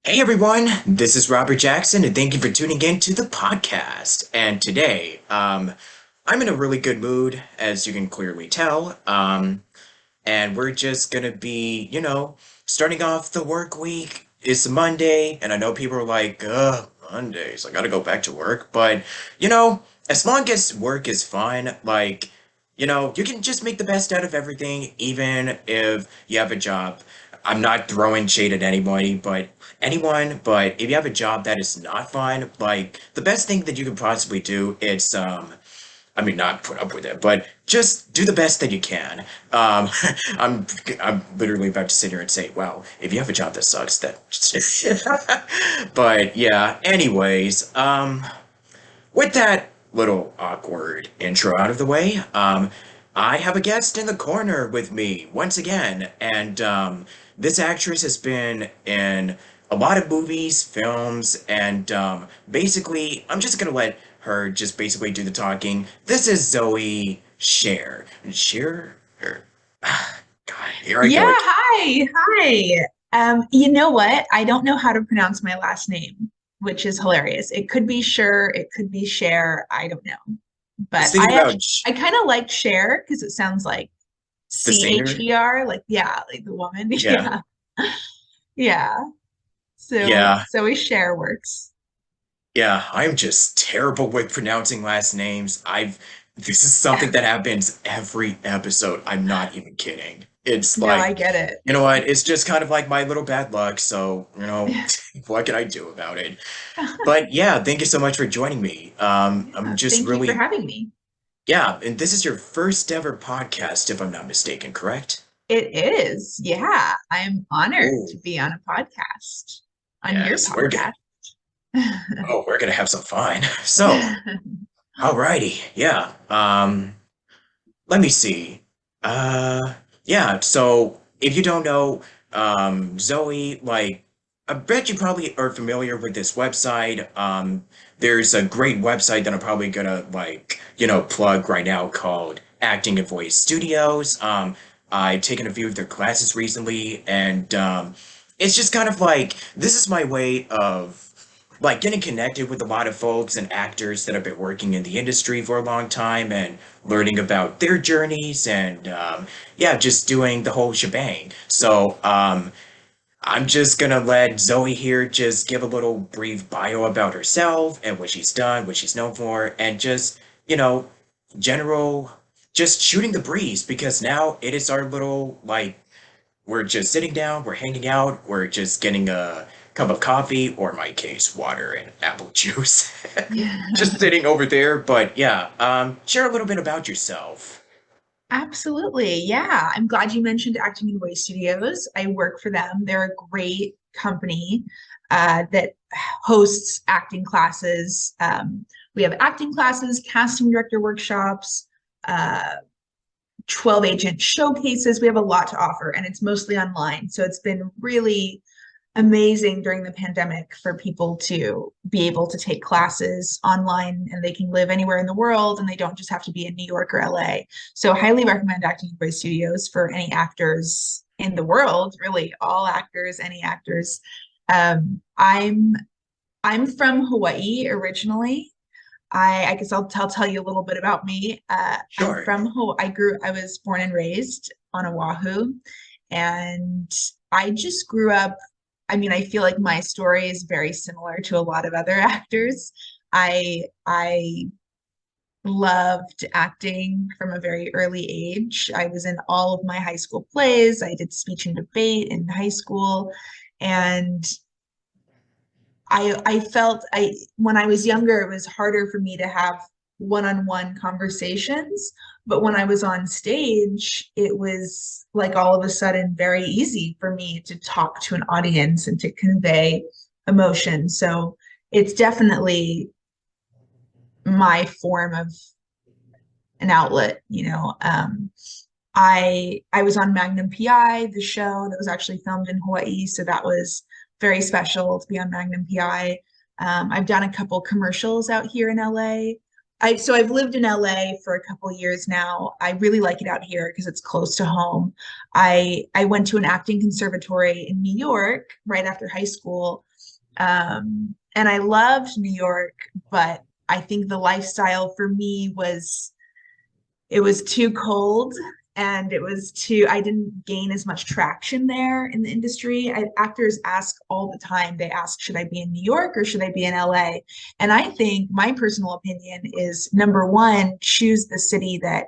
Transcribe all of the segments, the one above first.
Hey everyone, this is Robert Jackson, and thank you for tuning in to the podcast. And today, I'm in a really good mood, as you can clearly tell. And we're just gonna be, starting off the work week. It's Monday, and I know people are like, ugh, Mondays, I gotta go back to work. But, you know, as long as work is fun, you can just make the best out of everything, even if you have a job. I'm not throwing shade at anyone, but if you have a job that is not fun, like the best thing that you could possibly do is I mean, not put up with it, but just do the best that you can. Um, I'm I'm literally about to sit here and say, "Wow, if you have a job that sucks, that." But yeah. Anyways, with that little awkward intro out of the way, I have a guest in the corner with me once again, and this actress has been in a lot of movies, films, and basically, I'm just gonna let her just basically do the talking. This is Zoe Sher. Sher? God, here I Yeah, go. hi. You know what? I don't know how to pronounce my last name, which is hilarious. It could be Sure, it could be Cher, I don't know. I was But thinking about I kind of like Cher because it sounds like the singer. Cher, like yeah, like the woman. Yeah, Yeah. Yeah. So yeah. Zoe Cher works. Yeah, I'm just terrible with pronouncing last names. This is something Yeah. that happens every episode. I'm not even kidding. It's No, like, I get it. you know what? It's just kind of like my little bad luck. So, what can I do about it? But yeah, thank you so much for joining me. I'm Yeah. just Thank you for really, having me. yeah, and this is your first ever podcast, if I'm not mistaken, correct? It is. Yeah. I'm honored Oh, to be on a podcast, on your yes, podcast. we're gonna have some fun. So, alrighty, yeah. Let me see. Yeah, so if you don't know, Zoe, like, I bet you probably are familiar with this website. There's a great website that I'm probably gonna, plug right now called Acting and Voice Studios. I've taken a few of their classes recently, and it's just kind of like, this is my way of like getting connected with a lot of folks and actors that have been working in the industry for a long time and learning about their journeys and yeah, just doing the whole shebang. So I'm just gonna let Zoe here just give a little brief bio about herself and what she's done, what she's known for, and just, you know, general, just shooting the breeze because now it is our little like we're just sitting down, we're hanging out, we're just getting a cup of coffee, or in my case, water and apple juice. Just sitting over there. But yeah, share a little bit about yourself. Absolutely. Yeah. I'm glad you mentioned Acting in Way Studios. I work for them. They're a great company that hosts acting classes. We have acting classes, casting director workshops, uh, 12 agent showcases. We have a lot to offer, and it's mostly online. So it's been really amazing during the pandemic for people to be able to take classes online and they can live anywhere in the world and they don't just have to be in New York or LA. So highly recommend Acting in Voice Studios for any actors in the world, really all actors, any actors. Um, I'm I'm from Hawaii originally. I guess I'll tell you a little bit about me. I'm Sure. from Hawaii. I was born and raised on Oahu, and I just grew up. I mean, I feel like my story is very similar to a lot of other actors. I loved acting from a very early age. I was in all of my high school plays. I did speech and debate in high school, and I felt I when I was younger, it was harder for me to have one-on-one conversations. But when I was on stage, it was like all of a sudden very easy for me to talk to an audience and to convey emotion. So it's definitely my form of an outlet, you know. I was on Magnum PI, the show that was actually filmed in Hawaii, so that was very special to be on Magnum PI. I've done a couple commercials out here in LA. So I've lived in LA for a couple years now. I really like it out here because it's close to home. I went to an acting conservatory in New York right after high school. And I loved New York, but I think the lifestyle for me was it was too cold and I didn't gain as much traction there in the industry. Actors ask all the time, they ask, should I be in New York or should I be in LA? And I think my personal opinion is number one, choose the city that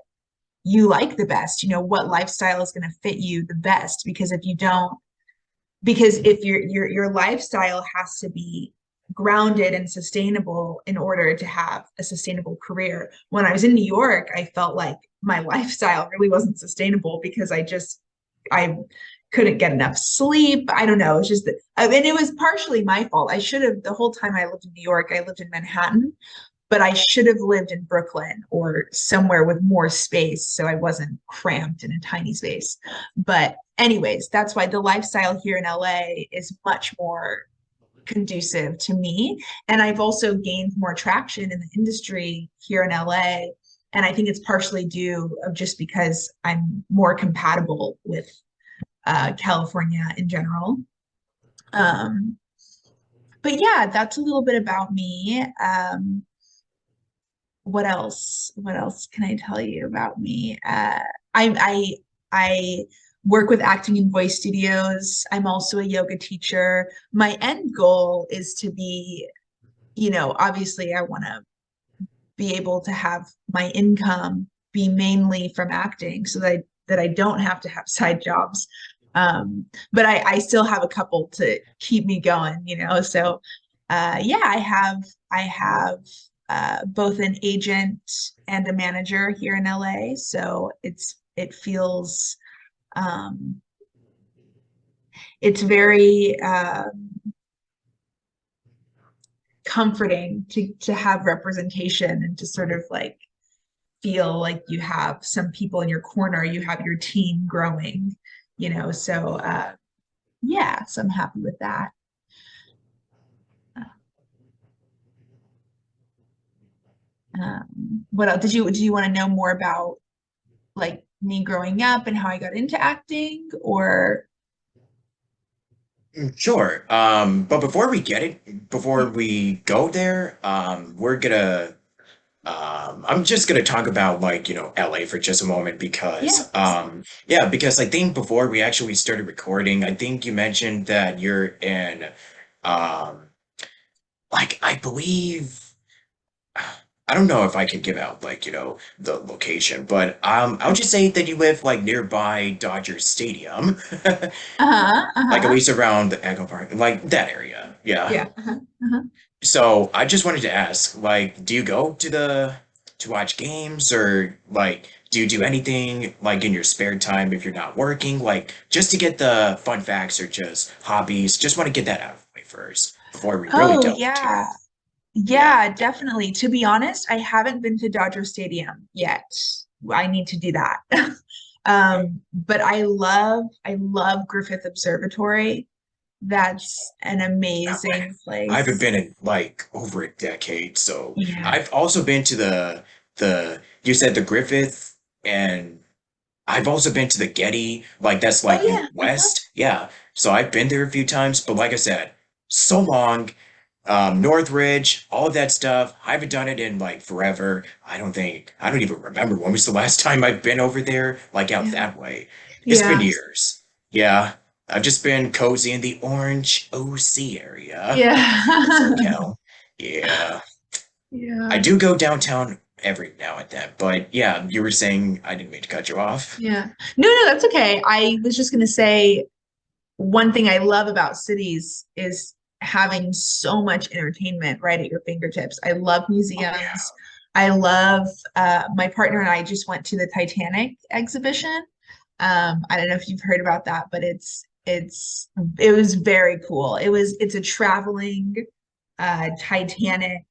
you like the best. You know, what lifestyle is going to fit you the best? Because if you don't, because if your lifestyle has to be grounded and sustainable in order to have a sustainable career. When I was in New York, I felt like my lifestyle really wasn't sustainable because I couldn't get enough sleep. I don't know. It's just that, and it was partially my fault. I should have, the whole time I lived in New York, I lived in Manhattan, but I should have lived in Brooklyn or somewhere with more space so I wasn't cramped in a tiny space. But anyways, that's why the lifestyle here in LA is much more conducive to me. And I've also gained more traction in the industry here in LA. And I think it's partially due of just because I'm more compatible with California in general. Um, but yeah, that's a little bit about me. What else? What else can I tell you about me? I work with acting and voice studios. I'm also a yoga teacher. My end goal is to be, obviously I want to be able to have my income be mainly from acting so that I don't have to have side jobs. But I still have a couple to keep me going, So yeah, I have both an agent and a manager here in LA. So it feels um, it's very comforting to have representation and to sort of like feel like you have some people in your corner, you have your team growing, So yeah, so I'm happy with that. What else did you want to know more about like me growing up and how I got into acting or Sure. But before yeah. we go there, I'm just gonna talk about like, LA for just a moment Yeah. because I think before we actually started recording, I think you mentioned that you're in, um, like, I believe, I don't know if I can give out like, the location, but I'll just say that you live like nearby Dodger Stadium, Uh-huh. like at Uh-huh. least around the Echo Park, like that area. Yeah. Yeah. Uh-huh. Uh-huh. So I just wanted to ask, like, do you go to watch games or like do you do anything like in your spare time if you're not working? Like just to get the fun facts or just hobbies. Just want to get that out of the way first before we really Oh, delve into it. yeah. Yeah. Yeah, definitely. To be honest, I haven't been to Dodger Stadium yet. I need to do that. But I love Griffith Observatory. That's an amazing I haven't place. been in like over a decade, so Yeah. I've also been to the you said the Griffith, and I've also been to the Getty, like that's Oh like yeah. Uh-huh. west. Yeah. So I've been there a few times, but like I said, so long. Northridge, all of that stuff. I haven't done it in like forever. I don't even remember when was the last time I've been over there, like out Yeah. that way. It's been Yeah. years. Yeah. I've just been cozy in the Orange OC area, in Yeah. SoCal. Yeah. I Yeah. do go downtown every now and then, but yeah, you were saying I didn't mean to cut you off. Yeah. No, no, that's okay. I was just gonna say one thing I love about cities is having so much entertainment right at your fingertips. I love Oh yeah. museums. I love my partner and I just went to the Titanic exhibition. I don't know if you've heard about that, but it was very cool. It's a traveling Titanic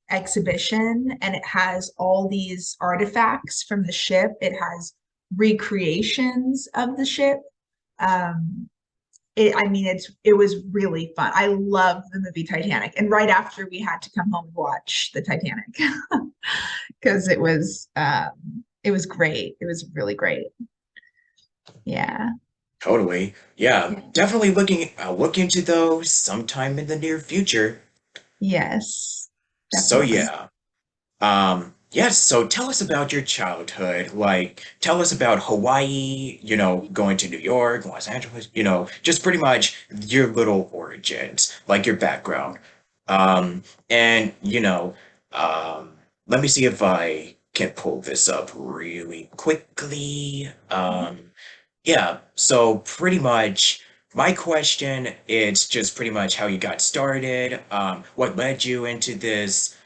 exhibition and it has all these artifacts from the ship. It has recreations of the ship. Um, I mean, it was really fun. I love the movie Titanic. And right after we had to come home and watch the Titanic because it was great. It was really great. Yeah. Totally. Yeah, Yeah. definitely look into those sometime in the near future. Yes, So definitely. yeah. Yes, so tell us about your childhood. Like, tell us about Hawaii, going to New York, Los Angeles, just pretty much your little origins, like your background. And, um, let me see if I can pull this up really quickly. Yeah, so pretty much my question is just pretty much how you got started, what led you into this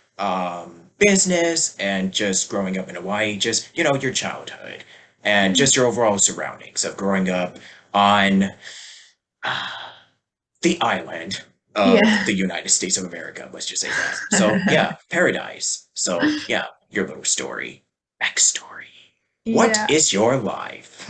business, and just growing up in Hawaii, just, your childhood, and just your overall surroundings of growing up on uh, the island of Yeah. the United States of America, let's just say that. So, yeah, paradise. So, yeah, your little story, backstory. What Yeah. is your life?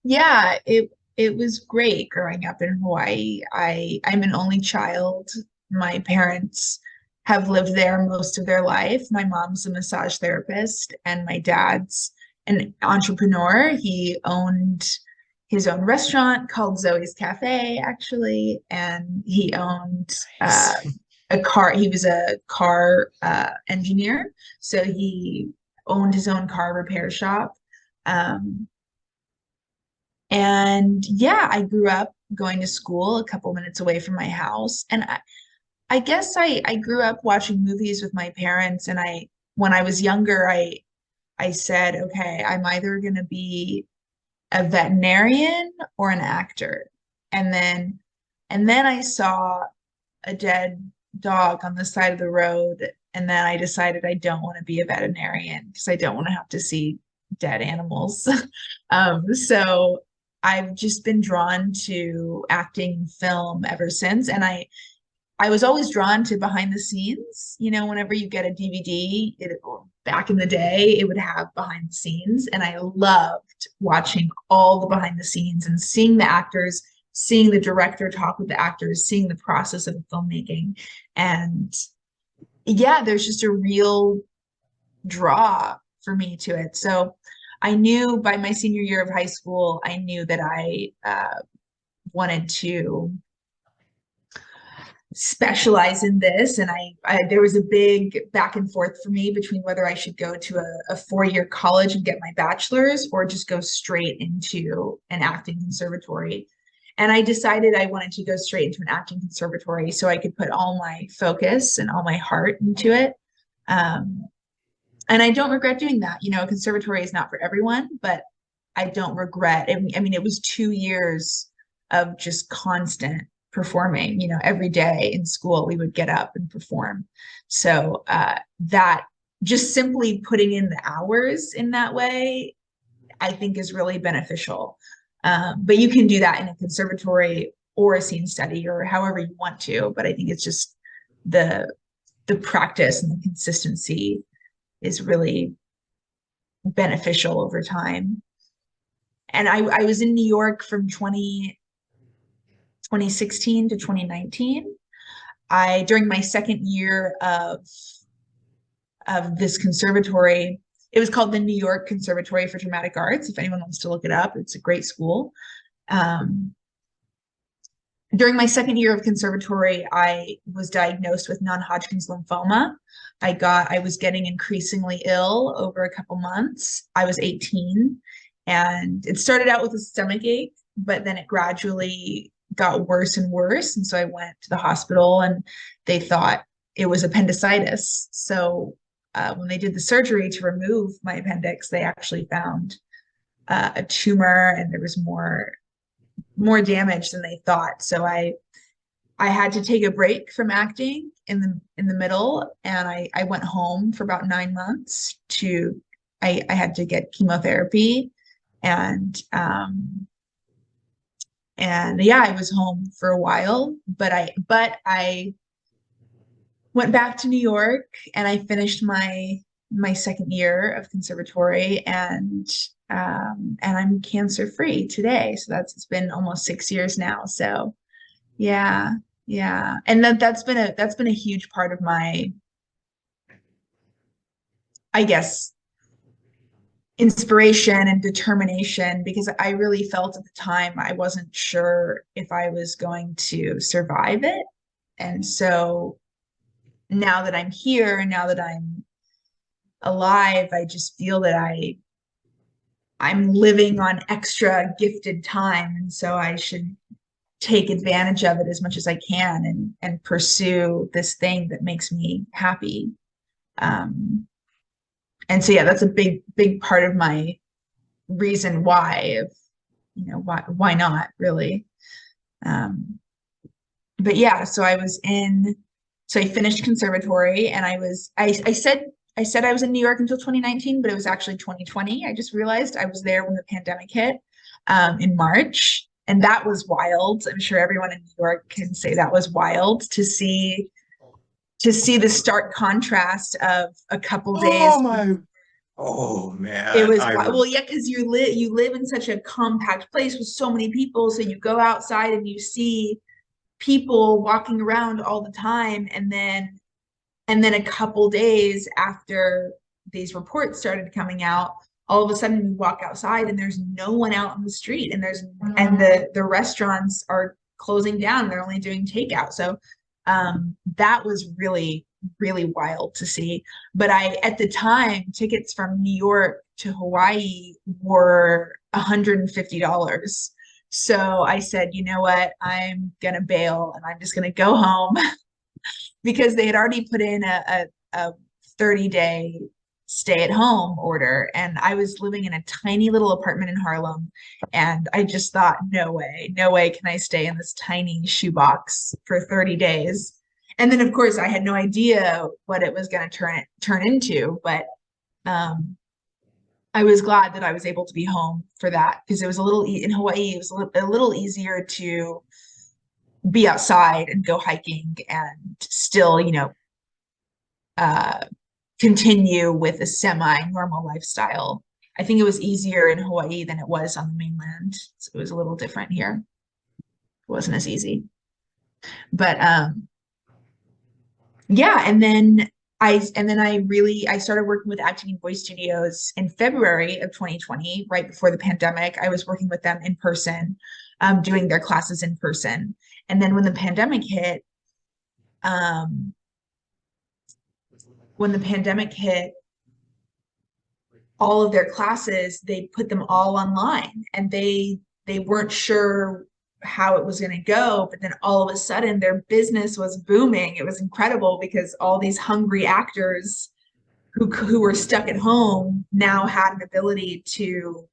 Yeah, it was great growing up in Hawaii. I'm an only child. My parents have lived there most of their life. My mom's a massage therapist and my dad's an entrepreneur. He owned his own restaurant called Zoe's Cafe, actually, and he owned Nice. a car. He was a car engineer, so he owned his own car repair shop. Um, and yeah, I grew up going to school a couple minutes away from my house. And I guess I grew up watching movies with my parents. And when I was younger, I said, okay, I'm either going to be a veterinarian or an actor. And then, and then I saw a dead dog on the side of the road. And then I decided I don't want to be a veterinarian because I don't want to have to see dead animals. So I've just been drawn to acting and film ever since. And I was always drawn to behind the scenes. Whenever you get a DVD, back in the day, it would have behind the scenes. And I loved watching all the behind the scenes and seeing the actors, seeing the director talk with the actors, seeing the process of the filmmaking. And yeah, there's just a real draw for me to it. So I knew by my senior year of high school, I knew that I wanted to specialize in this. And there was a big back and forth for me between whether I should go to a 4-year college and get my bachelor's or just go straight into an acting conservatory. And I decided I wanted to go straight into an acting conservatory so I could put all my focus and all my heart into it. Um, and I don't regret doing that. A conservatory is not for everyone, but I don't regret. I mean, it was 2 years of just constant performing. Every day in school we would get up and perform. So that just simply putting in the hours in that way, I think is really beneficial. But you can do that in a conservatory or a scene study or however you want to. But I think it's just the the practice and the consistency is really beneficial over time. And I was in New York from 2016 to 2019. During my second year of this conservatory, it was called the New York Conservatory for Dramatic Arts. If anyone wants to look it up, it's a great school. Um, During my second year of conservatory, I was diagnosed with non-Hodgkin's lymphoma. I was getting increasingly ill over a couple months. I was 18 and it started out with a stomach ache, but then it gradually got worse and worse. And so I went to the hospital and they thought it was appendicitis. So when they did the surgery to remove my appendix, they actually found a tumor and there was more damage than they thought. So I had to take a break from acting in the middle, and I went home for about 9 months to I had to get chemotherapy, and yeah, I was home for a while, but I went back to New York and I finished my second year of conservatory, and And I'm cancer free today. So it's been almost 6 years now. So yeah, yeah. And that's been a huge part of my, I guess, inspiration and determination, because I really felt at the time I wasn't sure if I was going to survive it. And so now that I'm here, now that I'm alive, I just feel that I'm living on extra gifted time. And so I should take advantage of it as much as I can and pursue this thing that makes me happy. Um, and so yeah, that's a big part of my reason why of, why not really. Um, but yeah, so I finished conservatory, and I said I was in New York until 2019, but it was actually 2020. I just realized I was there when the pandemic hit, in March, and that was wild. I'm sure everyone in New York can say that was wild to see the stark contrast of a couple Oh days. my, oh It man, was well, yeah, because you live in such a compact place with so many people, so you go outside and you see people walking around all the time, and then a couple days after these reports started coming out, all of a sudden you walk outside and there's no one out on the street, and the restaurants are closing down. They're only doing takeout. So that was really, really wild to see. But at the time, tickets from New York to Hawaii were $150. So I said, you know what, I'm gonna bail and I'm just gonna go home because they had already put in a 30-day stay at home order. And I was living in a tiny little apartment in Harlem. And I just thought, no way can I stay in this tiny shoebox for 30 days. And then, of course, I had no idea what it was going to turn into. But um, I was glad that I was able to be home for that, because it was in Hawaii, it was a little easier to be outside and go hiking and still, uh, continue with a semi-normal lifestyle. I think it was easier in Hawaii than it was on the mainland. So it was a little different here. It wasn't as easy. But yeah, and then I started working with acting and voice studios in February of 2020, right before the pandemic. I was working with them in person, doing their classes in person. And then um, when the pandemic hit, all of their classes, they put them all online, and they weren't sure how it was going to go, but then all of a sudden their business was booming. It was incredible because all these hungry actors who were stuck at home now had an ability to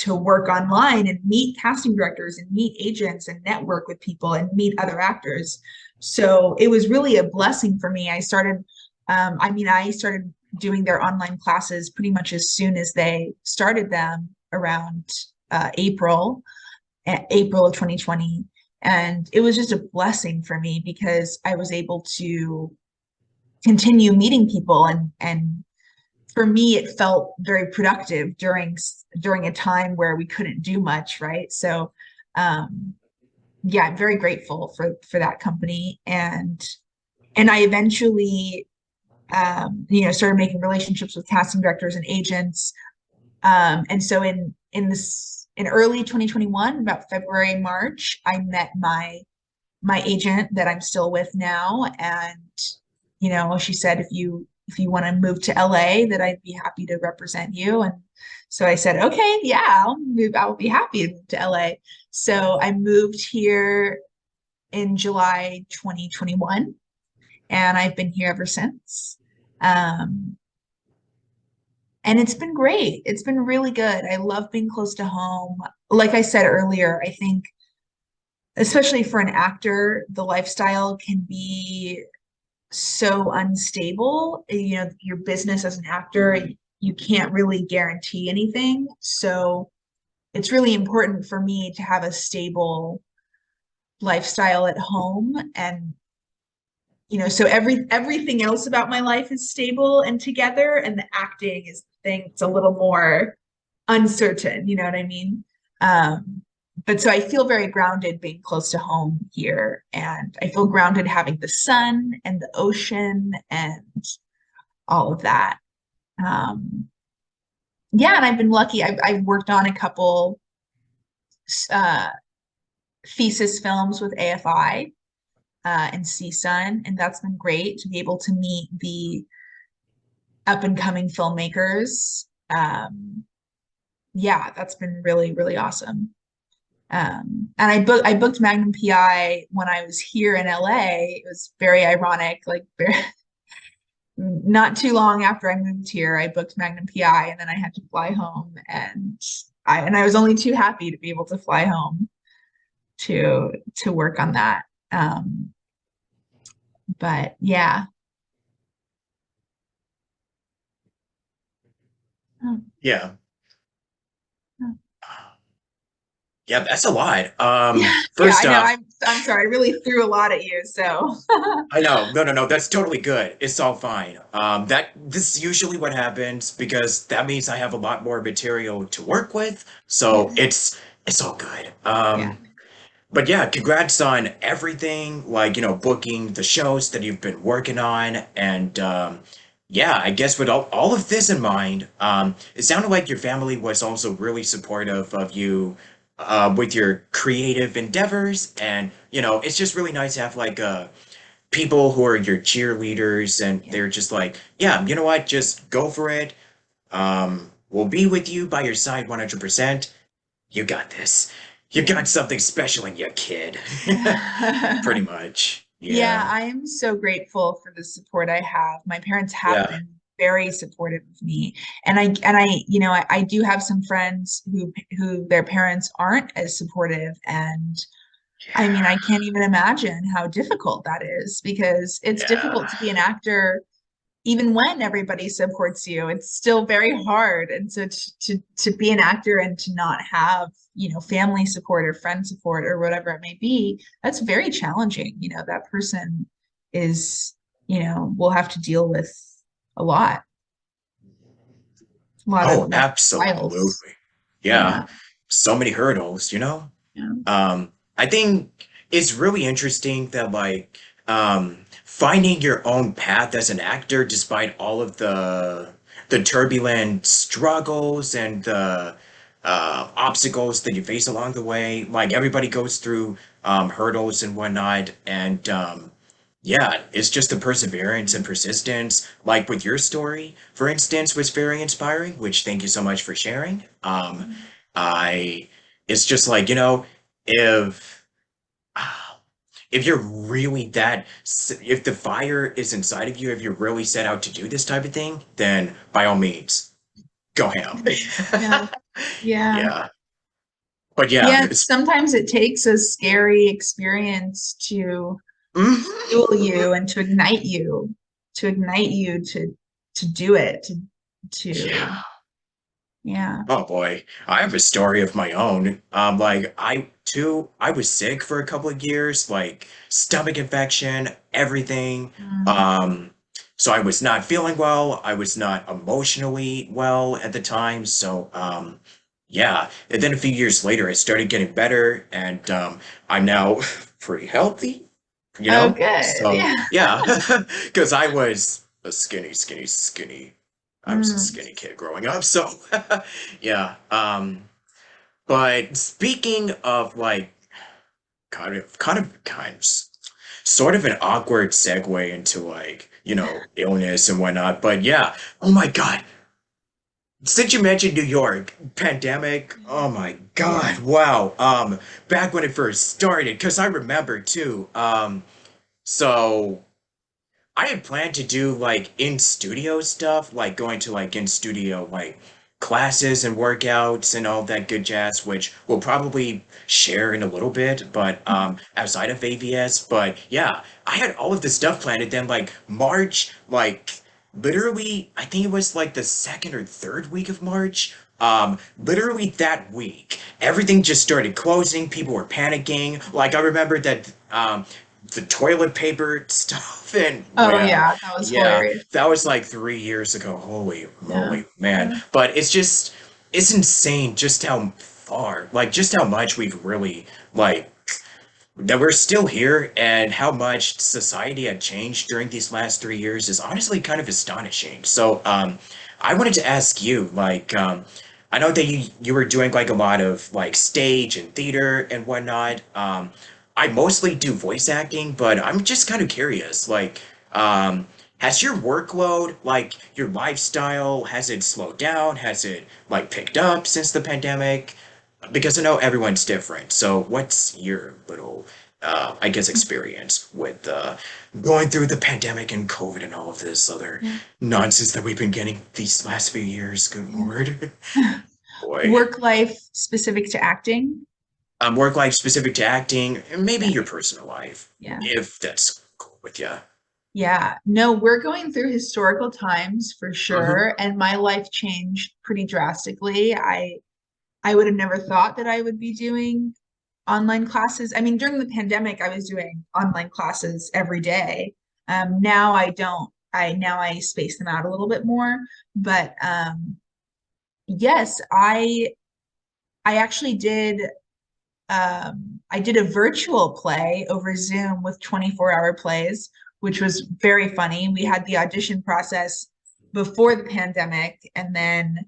work online and meet casting directors and meet agents and network with people and meet other actors. So it was really a blessing for me. I started doing their online classes pretty much as soon as they started them, around April of 2020. And it was just a blessing for me because I was able to continue meeting people, and for me it felt very productive during a time where we couldn't do much, right? So yeah, I'm very grateful for that company. And I eventually started making relationships with casting directors and agents. And so in early 2021, about February, March, I met my agent that I'm still with now. And, she said, if you want to move to LA, that I'd be happy to represent you. And so I said, okay, yeah, I'll be happy to move to LA. So I moved here in July 2021, and I've been here ever since. Um, and it's been great. It's been really good. I love being close to home. Like I said earlier, I think, especially for an actor, the lifestyle can be so unstable. Your business as an actor, you can't really guarantee anything. So it's really important for me to have a stable lifestyle at home. And so everything else about my life is stable and together, and the acting is the thing. It's a little more uncertain, you know what I mean? But so I feel very grounded being close to home here, and I feel grounded having the sun and the ocean and all of that. Um, yeah, and I've been lucky. I've worked on a couple uh, thesis films with AFI and CSUN, and that's been great to be able to meet the up and coming filmmakers. Yeah, that's been really, really awesome. And I booked Magnum PI when I was here in LA. It was very ironic, like very, not too long after I moved here, I booked Magnum PI and then I had to fly home and I was only too happy to be able to fly home to work on that. Um, but yeah. Oh, Yeah. oh. Yeah, that's a lot. Yeah, yeah, First I know. off, I'm sorry. I really threw a lot at you, so I know. No, no, no. That's totally good. It's all fine. This is usually what happens because that means I have a lot more material to work with. So yeah, it's all good. yeah. But yeah, congrats on everything, like, booking the shows that you've been working on. And yeah, I guess with all of this in mind, it sounded like your family was also really supportive of you with your creative endeavors. And, it's just really nice to have like people who are your cheerleaders and Yeah. they're just like, yeah, you know what, just go for it. We'll be with you by your side 100%. You got this. You Yeah. got something special in you, kid. Pretty much. Yeah, Yeah. I am so grateful for the support I have. My parents have Yeah. been very supportive of me. I do have some friends who their parents aren't as supportive. And I mean, Yeah. I can't even imagine how difficult that is because it's Yeah. difficult to be an actor even when everybody supports you, it's still very hard. And so to be an actor and to not have, family support or friend support or whatever it may be, that's very challenging. That person is, will have to deal with a lot, Oh, lot of trials. absolutely. Yeah. Yeah. So many hurdles. Yeah. I think it's really interesting that like finding your own path as an actor despite all of the turbulent struggles and the obstacles that you face along the way. Like everybody goes through hurdles and whatnot, and yeah, it's just the perseverance and persistence. Like with your story, for instance, was very inspiring, which thank you so much for sharing. I, it's just like, if if you're really if the fire is inside of you, if you're really set out to do this type of thing, then by all means, go ham. Yeah. Yeah. Yeah. But yeah, Yeah. Sometimes it takes a scary experience to Mhm. fuel you and to ignite you to do it, to Yeah. yeah. Oh boy, I have a story of my own. Like I was sick for a couple of years, like stomach infection, everything. Mm. Um, so I was not feeling well. I was not emotionally well at the time. So, yeah. And then a few years later, I started getting better, and I'm now pretty healthy, you Oh, know? good. So, Yeah. yeah, because I was a skinny, skinny, skinny. I was a Mm. skinny kid growing up, so yeah. But speaking of like sort of an awkward segue into like, illness and whatnot. But yeah, oh my God. Since you mentioned New York, pandemic, oh my Yeah. God, wow. Back when it first started, because I remember too. So I had planned to do like in studio stuff, like going to like in studio like classes and workouts and all that good jazz, which we'll probably share in a little bit, but outside of AVS. But yeah, I had all of this stuff planned, and then like March, like literally, I think it was like the second or third week of March. Literally that week, everything just started closing. People were panicking. Like I remember that the toilet paper stuff and Oh well, yeah, that was yeah, hilarious. that was like 3 years ago. Holy Yeah. moly, man. Yeah. But it's just, it's insane just how far, like just how much we've really like that we're still here and how much society had changed during these last 3 years is honestly kind of astonishing. So, I wanted to ask you, I know that you were doing like a lot of like stage and theater and whatnot. I mostly do voice acting, but I'm just kind of curious, has your workload, like your lifestyle, has it slowed down? Has it like picked up since the pandemic? Because I know everyone's different. So what's your little, I guess, experience with going through the pandemic and COVID and all of this other Yeah. nonsense that we've been getting these last few years? Good Lord. Boy. Work life specific to acting. Work life specific to acting, and maybe Yeah. your personal life, Yeah. if that's cool with you. Yeah. No, we're going through historical times for Hmm. sure. And my life changed pretty drastically. I would have never thought that I would be doing online classes. I mean, during the pandemic, I was doing online classes every day. Now I don't. Now I space them out a little bit more. But yes, I actually did I did a virtual play over Zoom with 24-hour plays, which was very funny. We had the audition process before the pandemic, and then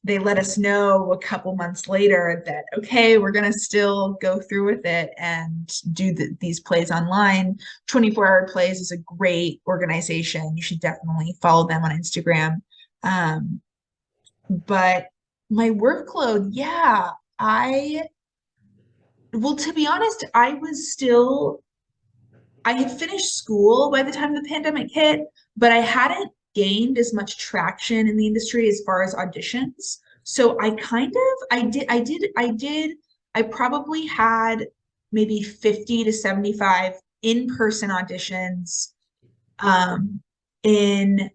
they let us know a couple months later that, okay, we're going to still go through with it and do these plays online. 24-hour plays is a great organization. You should definitely follow them on Instagram. Um, but my workload, yeah, I well, to be honest, I had finished school by the time the pandemic hit, but I hadn't gained as much traction in the industry as far as auditions. So I probably had maybe 50 to 75 in-person auditions um, in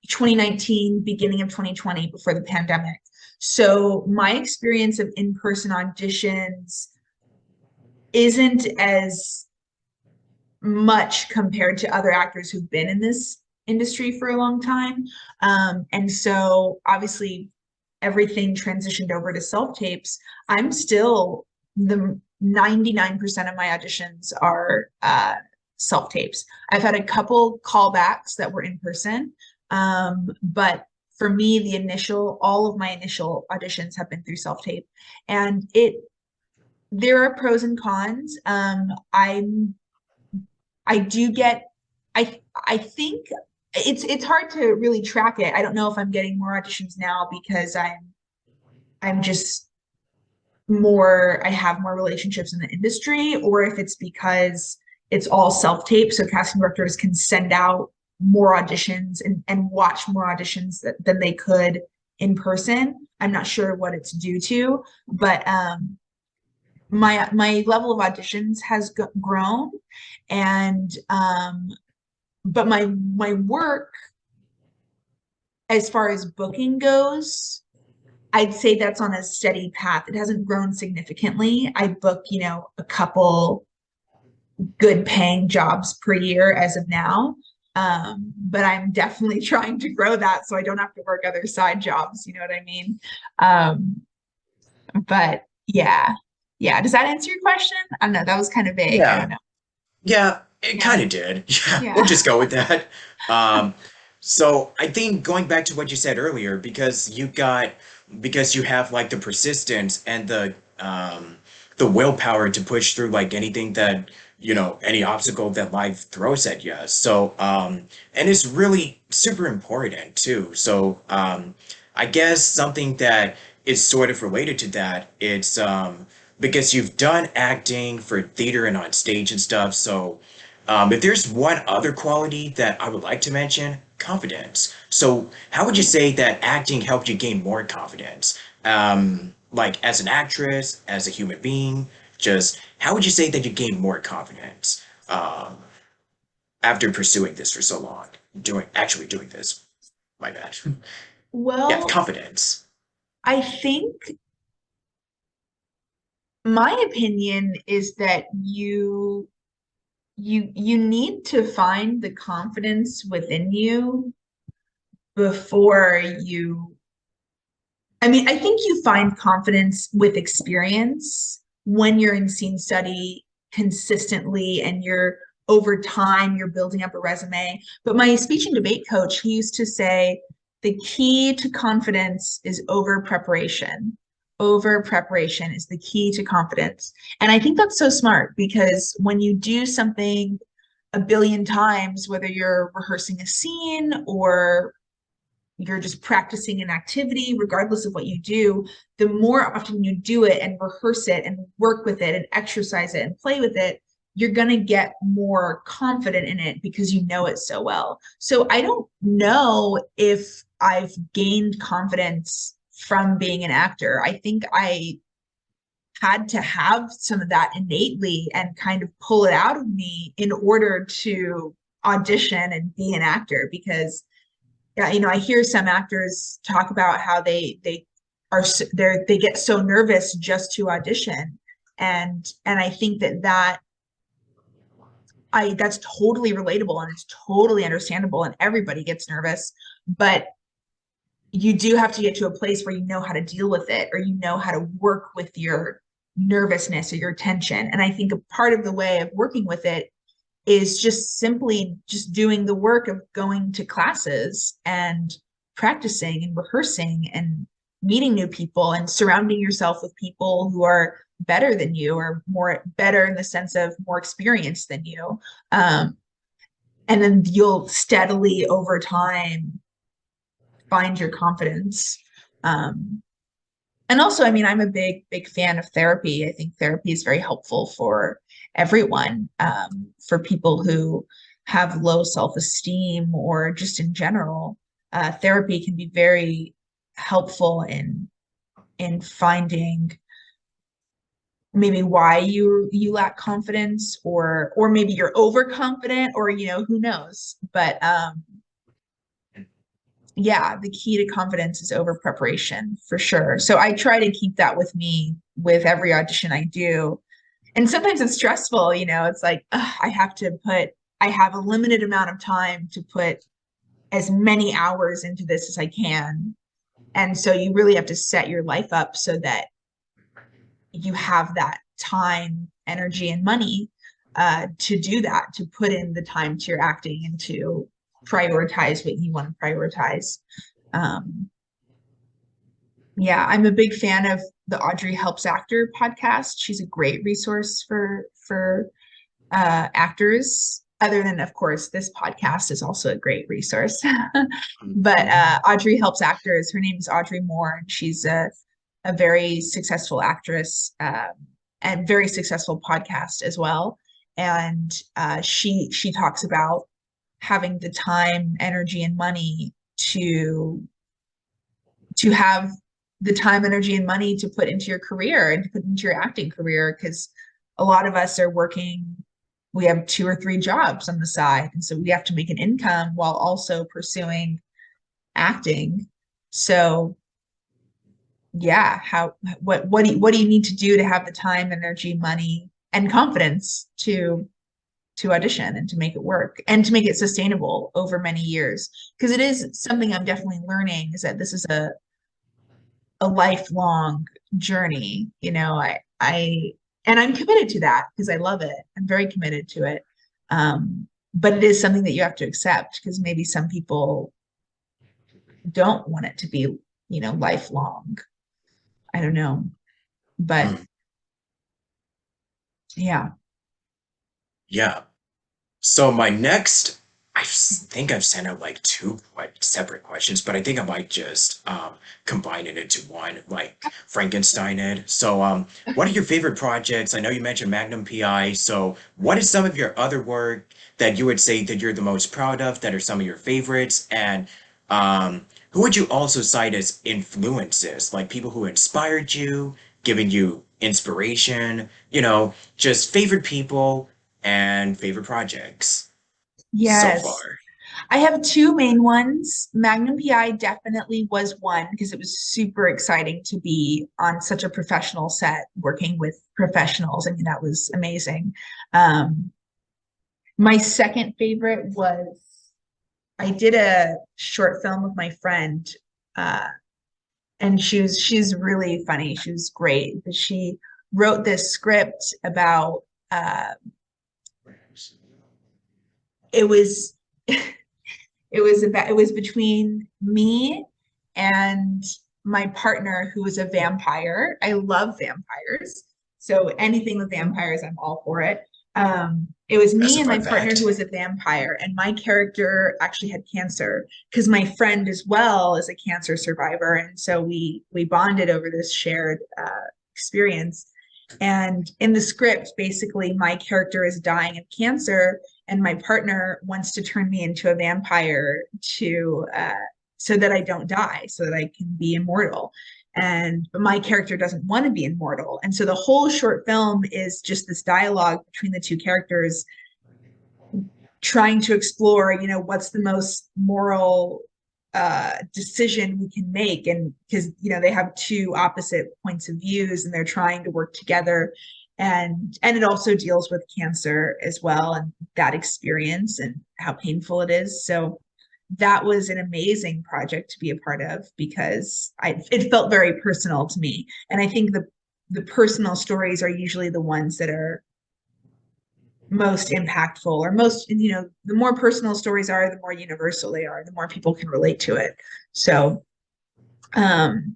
2019, beginning of 2020, before the pandemic. So my experience of in-person auditions isn't as much compared to other actors who've been in this industry for a long time. And so obviously everything transitioned over to self-tapes. I'm still the 99% of my auditions are self-tapes. I've had a couple callbacks that were in person, but for me, all of my initial auditions have been through self-tape, and there are pros and cons. I do get I think it's hard to really track it. I don't know if I'm getting more auditions now because I'm just I have more relationships in the industry, or if it's because it's all self-tape, so casting directors can send out more auditions and watch more auditions than they could in person. I'm not sure what it's due to, but my level of auditions has grown, and but my work as far as booking goes, I'd say that's on a steady path. It hasn't grown significantly. I book, a couple good paying jobs per year as of now. But I'm definitely trying to grow that so I don't have to work other side jobs. You know what I mean? Um, but yeah. Yeah. Does that answer your question? I don't know. That was kind of vague. I don't Yeah. know. Yeah, it Yeah. kind of did. Yeah, we'll Yeah. just go with that. Um, so I think going back to what you said earlier, because you have like the persistence and the willpower to push through like anything that, any obstacle that life throws at you. So and it's really super important too. So I guess something that is sort of related to that, it's because you've done acting for theater and on stage and stuff. So, if there's one other quality that I would like to mention, confidence. So, how would you say that acting helped you gain more confidence? Like as an actress, as a human being, just how would you say that you gained more confidence after pursuing this for so long? Actually doing this. My bad. Yeah, Well, confidence. I think my opinion is that you need to find the confidence within you before you I mean, I think you find confidence with experience when you're in scene study consistently and you're over time, you're building up a resume. But my speech and debate coach, he used to say the key to confidence is over preparation. Over preparation is the key to confidence. And I think that's so smart because when you do something a billion times, whether you're rehearsing a scene or you're just practicing an activity, regardless of what you do, the more often you do it and rehearse it and work with it and exercise it and play with it, you're going to get more confident in it because you know it so well. So I don't know if I've gained confidence from being an actor. I think I had to have some of that innately and kind of pull it out of me in order to audition and be an actor because yeah, I hear some actors talk about how they get so nervous just to audition, and I think that's totally relatable and it's totally understandable, and everybody gets nervous, but you do have to get to a place where you know how to deal with it or you know how to work with your nervousness or your tension. And I think a part of the way of working with it is just simply just doing the work of going to classes and practicing and rehearsing and meeting new people and surrounding yourself with people who are better than you or more better in the sense of more experienced than you. Um, and then you'll steadily over time find your confidence. Um, and also, I mean, I'm a big fan of therapy. I think therapy is very helpful for everyone, for people who have low self-esteem or just in general. Therapy can be very helpful in finding maybe why you lack confidence, or maybe you're overconfident, or who knows. But yeah, the key to confidence is over preparation for sure. So I try to keep that with me with every audition I do. And sometimes it's stressful, it's like, ugh, I have a limited amount of time to put as many hours into this as I can. And so you really have to set your life up so that you have that time, energy, and money to do that, to put in the time to your acting and to prioritize what you want to prioritize. Um, yeah, I'm a big fan of the Audrey Helps Actor podcast. She's a great resource for actors. Other than, of course, this podcast is also a great resource. But Audrey Helps Actors. Her name is Audrey Moore, and she's a very successful actress and very successful podcast as well. And she talks about having the time, energy, and money to have the time, energy, and money to put into your career and to put into your acting career, because a lot of us are working, we have 2 or 3 jobs on the side, and so we have to make an income while also pursuing acting. So yeah, what do you need to do to have the time, energy, money, and confidence to audition and to make it work and to make it sustainable over many years? Because it is something I'm definitely learning, is that this is a lifelong journey. And I'm committed to that because I love it. I'm very committed to it. But it is something that you have to accept because maybe some people don't want it to be, lifelong. I don't know. But Mm, yeah. yeah. So my next, think I've sent out like two quite separate questions, but I think I might just combine it into one, like Frankenstein it. So what are your favorite projects? I know you mentioned Magnum PI. So what is some of your other work that you would say that you're the most proud of, that are some of your favorites? And who would you also cite as influences, like people who inspired you, giving you inspiration, just favorite people and favorite projects so Yes. far. I have 2 main ones. Magnum PI definitely was one because it was super exciting to be on such a professional set working with professionals. I mean, that was amazing. Um, my second favorite was I did a short film with my friend. Uh, and she's really funny. She was great. But she wrote this script about uh, it was it was between me and my partner who was a vampire. I love vampires. So anything with vampires, I'm all for it. It was That's me a and my fun partner who fact. was a vampire, and my character actually had cancer because my friend as well is a cancer survivor, and so we bonded over this shared experience. And in the script, basically, my character is dying of cancer, and my partner wants to turn me into a vampire to so that I don't die, so that I can be immortal. And but my character doesn't want to be immortal, and so the whole short film is just this dialogue between the two characters trying to explore, what's the most moral decision we can make, and because they have two opposite points of views and they're trying to work together, and it also deals with cancer as well and that experience and how painful it is. So that was an amazing project to be a part of because it felt very personal to me, and I think the personal stories are usually the ones that are most impactful, or most, the more personal stories are, the more universal they are, the more people can relate to it. So um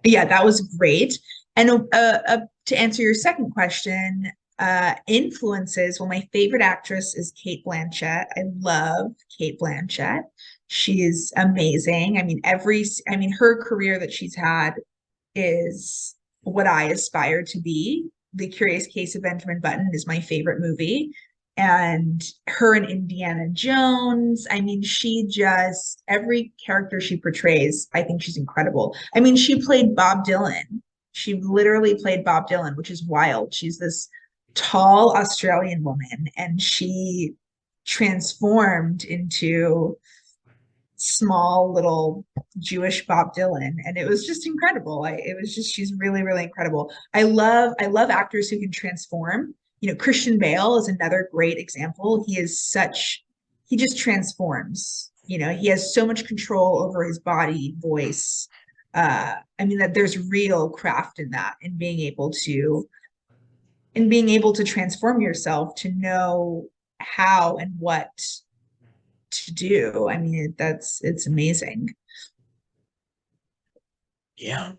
yeah, that was great. And to answer your second question, influences, well, my favorite actress is Kate Blanchett. I love Kate Blanchett. She's amazing. I mean her career that she's had is what I aspire to be. The Curious Case of Benjamin Button is my favorite movie. And her and Indiana Jones, I mean, she just, every character she portrays, I think she's incredible. I mean, she played Bob Dylan. She literally played Bob Dylan, which is wild. She's this tall Australian woman, and she transformed into small little Jewish Bob Dylan, and it was just incredible. It was just, she's really, really incredible. I love actors who can transform. Christian Bale is another great example. He just transforms. He has so much control over his body, voice. I mean that there's real craft in that, in being able to transform yourself to know how and what to do. I mean, it's amazing. Yeah.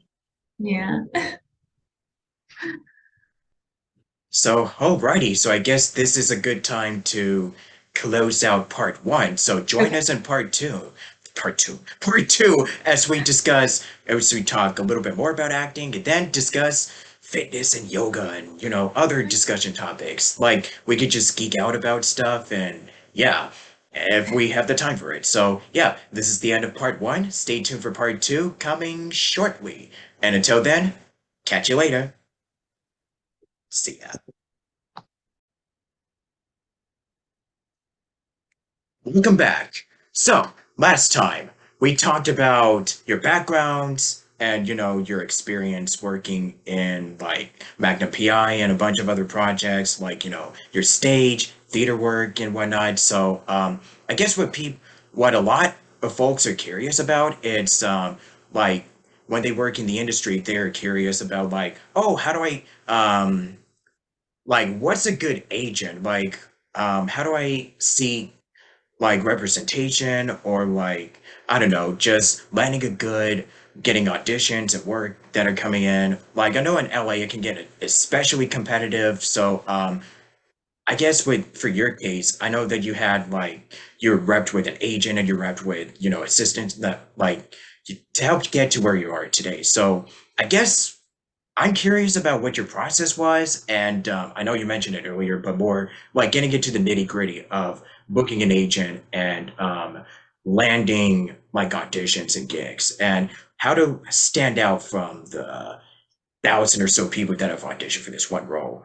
Yeah. So, alrighty. So I guess this is a good time to close out part one. So join Okay. us in part two, as we talk a little bit more about acting and then discuss fitness and yoga and, other discussion topics. Like we could just geek out about stuff and yeah, if we have the time for it. So yeah, this is the end of part one. Stay tuned for part two coming shortly. And until then, catch you later. See ya. Welcome back. So, last time we talked about your backgrounds and your experience working in like Magnum PI and a bunch of other projects like your stage, theater work and whatnot. So, I guess what a lot of folks are curious about it's like when they work in the industry, they're curious about like, oh, how do I like what's a good agent? Like, how do I see like representation or like I don't know, just landing a good getting auditions at work that are coming in. Like I know in LA it can get especially competitive. So I guess with for your case, I know that you had like you're repped with an agent and you're repped with, assistants that like to help get to where you are today. So I guess I'm curious about what your process was, and I know you mentioned it earlier, but more like getting into the nitty gritty of booking an agent and landing like auditions and gigs, and how to stand out from the thousand or so people that have auditioned for this one role.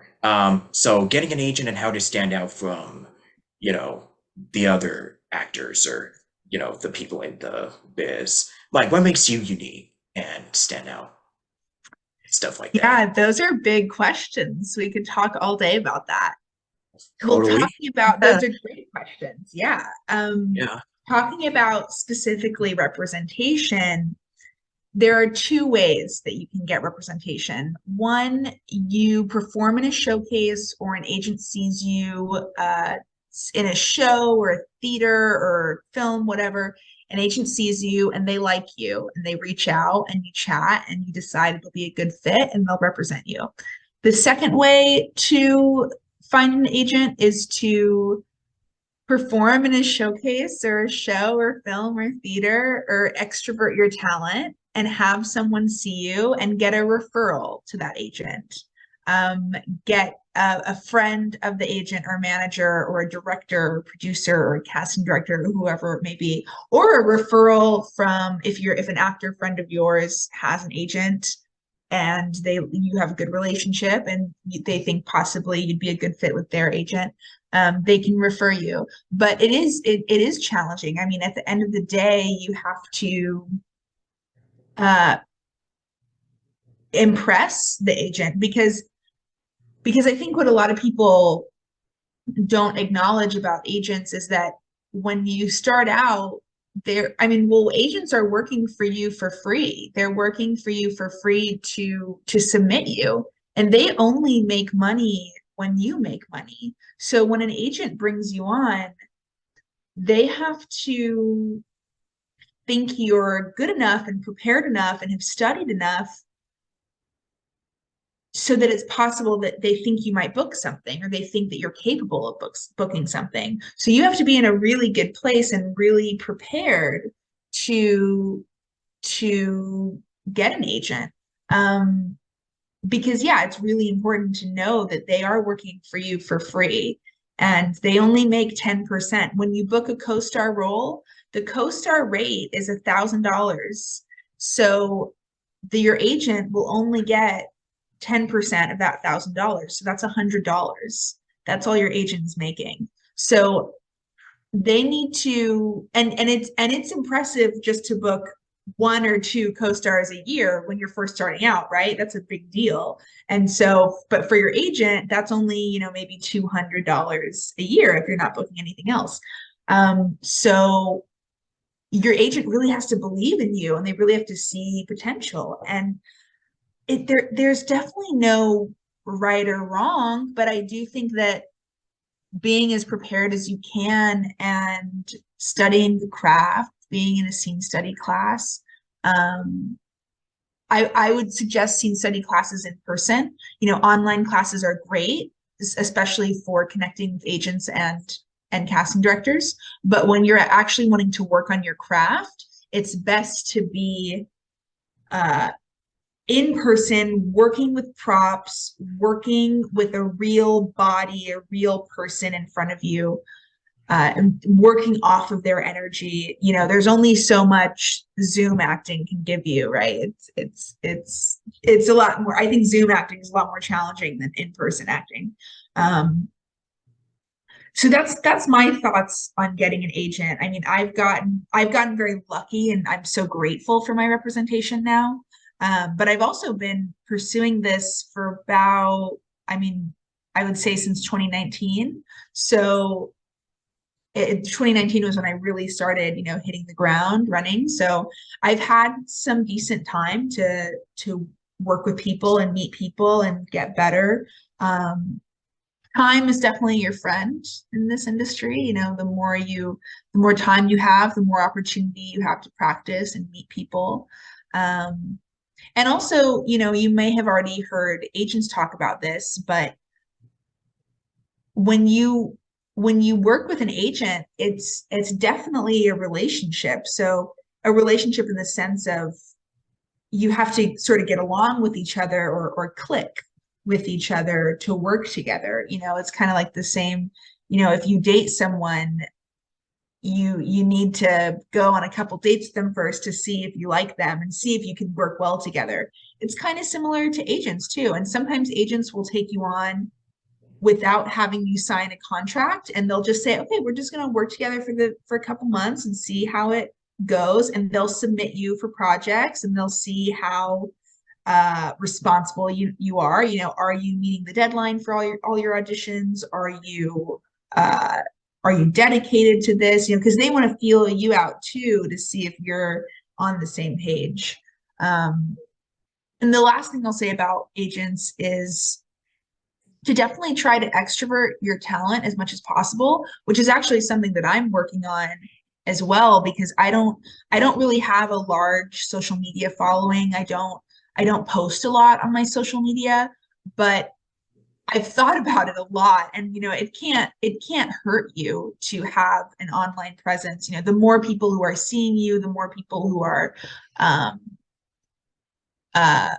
So getting an agent and how to stand out from, you know, the other actors or the people in the biz. Like, what makes you unique and stand out? Stuff like that. Yeah, those are big questions. We could talk all day about that. Well, Totally. those are great questions. Yeah. Yeah. Talking about specifically representation, There are two ways that you can get representation. One, you perform in a showcase or an agent sees you in a show or a theater or film, whatever. An agent sees you and they like you and they reach out and you chat and you decide it'll be a good fit and they'll represent you. The second way to find an agent is to perform in a showcase or a show or film or theater or extrovert your talent and have someone see you and get a referral to that agent. Get a friend of the agent or manager or a director or producer or a casting director or whoever it may be, or a referral from if an actor friend of yours has an agent and you have a good relationship and they think possibly you'd be a good fit with their agent, they can refer you. But it is challenging. I mean, at the end of the day, you have to uh, impress the agent because I think what a lot of people don't acknowledge about agents is that when you start out, I mean, well, agents are working for you for free. They're working for you for free to submit you, and they only make money when you make money. So when an agent brings you on, they have to think you're good enough and prepared enough and have studied enough so that it's possible that they think you might book something or they think that you're capable of booking something. So you have to be in a really good place and really prepared to to get an agent. Because yeah, it's really important to know that they are working for you for free and they only make 10%. When you book a co-star role, the co-star rate is $1,000. So your agent will only get 10% of that $1,000. So that's $100. That's all your agent is making. So they need to, and it's impressive just to book one or two co-stars a year when you're first starting out, right? That's a big deal. And so, but for your agent, that's only, maybe $200 a year if you're not booking anything else. So your agent really has to believe in you and they really have to see potential. And there's definitely no right or wrong, but I do think that being as prepared as you can and studying the craft, being in a scene study class, I would suggest scene study classes in person. Online classes are great, especially for connecting with agents and casting directors. But when you're actually wanting to work on your craft, it's best to be in person, working with props, working with a real body, a real person in front of you, and working off of their energy. There's only so much Zoom acting can give you, right? It's a lot more. I think Zoom acting is a lot more challenging than in-person acting. So that's my thoughts on getting an agent. I mean, I've gotten very lucky, and I'm so grateful for my representation now. But I've also been pursuing this for about, I mean, I would say since 2019. So 2019 was when I really started, hitting the ground running. So I've had some decent time to work with people and meet people and get better. Time is definitely your friend in this industry. The more time you have, the more opportunity you have to practice and meet people. And also, you may have already heard agents talk about this, but when you work with an agent, it's definitely a relationship. So a relationship in the sense of you have to sort of get along with each other or click with each other to work together. It's kind of like the same, if you date someone, you need to go on a couple dates with them first to see if you like them and see if you can work well together. It's kind of similar to agents too. And sometimes agents will take you on without having you sign a contract, and they'll just say, okay, we're just going to work together for a couple months and see how it goes. And they'll submit you for projects and they'll see how responsible you are. Are you meeting the deadline for all your auditions? Are you dedicated to this? Because they want to feel you out too to see if you're on the same page. Um, and the last thing I'll say about agents is to definitely try to extrovert your talent as much as possible, which is actually something that I'm working on as well because I don't really have a large social media following. I don't post a lot on my social media, but I've thought about it a lot and it can't hurt you to have an online presence. The more people who are seeing you, the more people who are um uh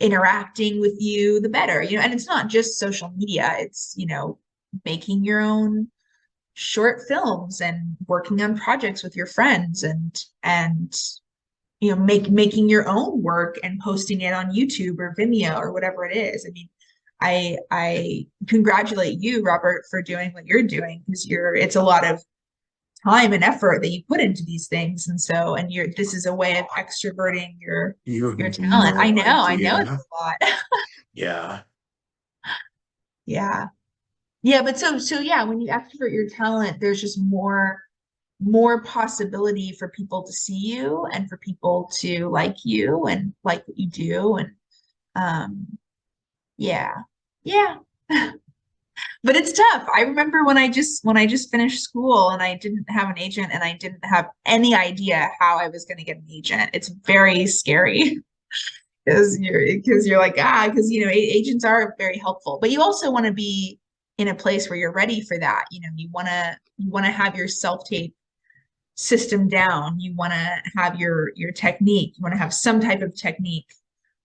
interacting with you, the better. And it's not just social media, it's making your own short films and working on projects with your friends and making your own work and posting it on YouTube or Vimeo or whatever it is. I mean, I congratulate you, Robert, for doing what you're doing because it's a lot of time and effort that you put into these things. And this is a way of extroverting You your have talent. I no know, I know it's idea. a lot. Yeah. Yeah. Yeah, but so yeah, when you extrovert your talent, there's just more possibility for people to see you and for people to like you and like what you do. And um yeah. Yeah. But it's tough. I remember when I just finished school and I didn't have an agent and I didn't have any idea how I was going to get an agent. It's very scary because you're like, because agents are very helpful, but you also want to be in a place where you're ready for that. You want to have your self-tape system down. You want to have your technique. You want to have some type of technique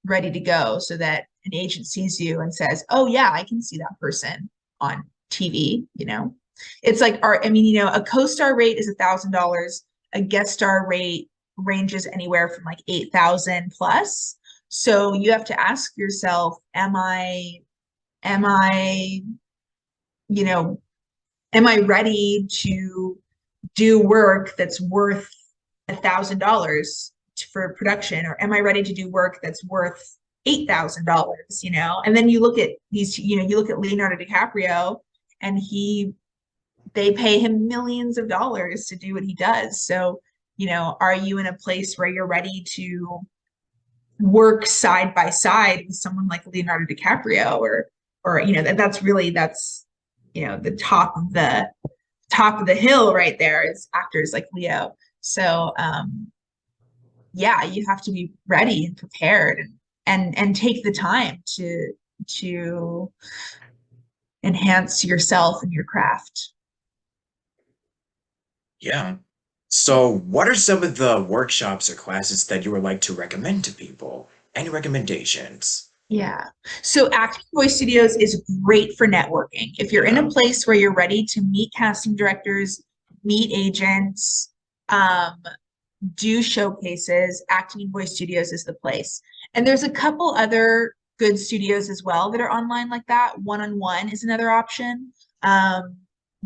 ready to go so that an agent sees you and says, "Oh yeah, I can see that person on TV." It's like art. I mean, a co-star rate is $1,000. A guest star rate ranges anywhere from like 8,000 plus. So you have to ask yourself, am I, you know, am I ready to do work that's worth $1,000 for production, or am I ready to do work that's worth $8,000? And then you look at you look at Leonardo DiCaprio, and they pay him millions of dollars to do what he does. So, are you in a place where you're ready to work side by side with someone like Leonardo DiCaprio, or that's the top of the hill right there is actors like Leo. So yeah, you have to be ready and prepared and take the time to enhance yourself and your craft. Yeah. So, what are some of the workshops or classes that you would like to recommend to people? Any recommendations? Yeah. So Acting Voice Studios is great for networking. If you're in a Yeah. place where you're ready to meet casting directors, meet agents, um, do showcases, Acting and Voice Studios is the place. And there's a couple other good studios as well that are online like that. One-on-one is another option.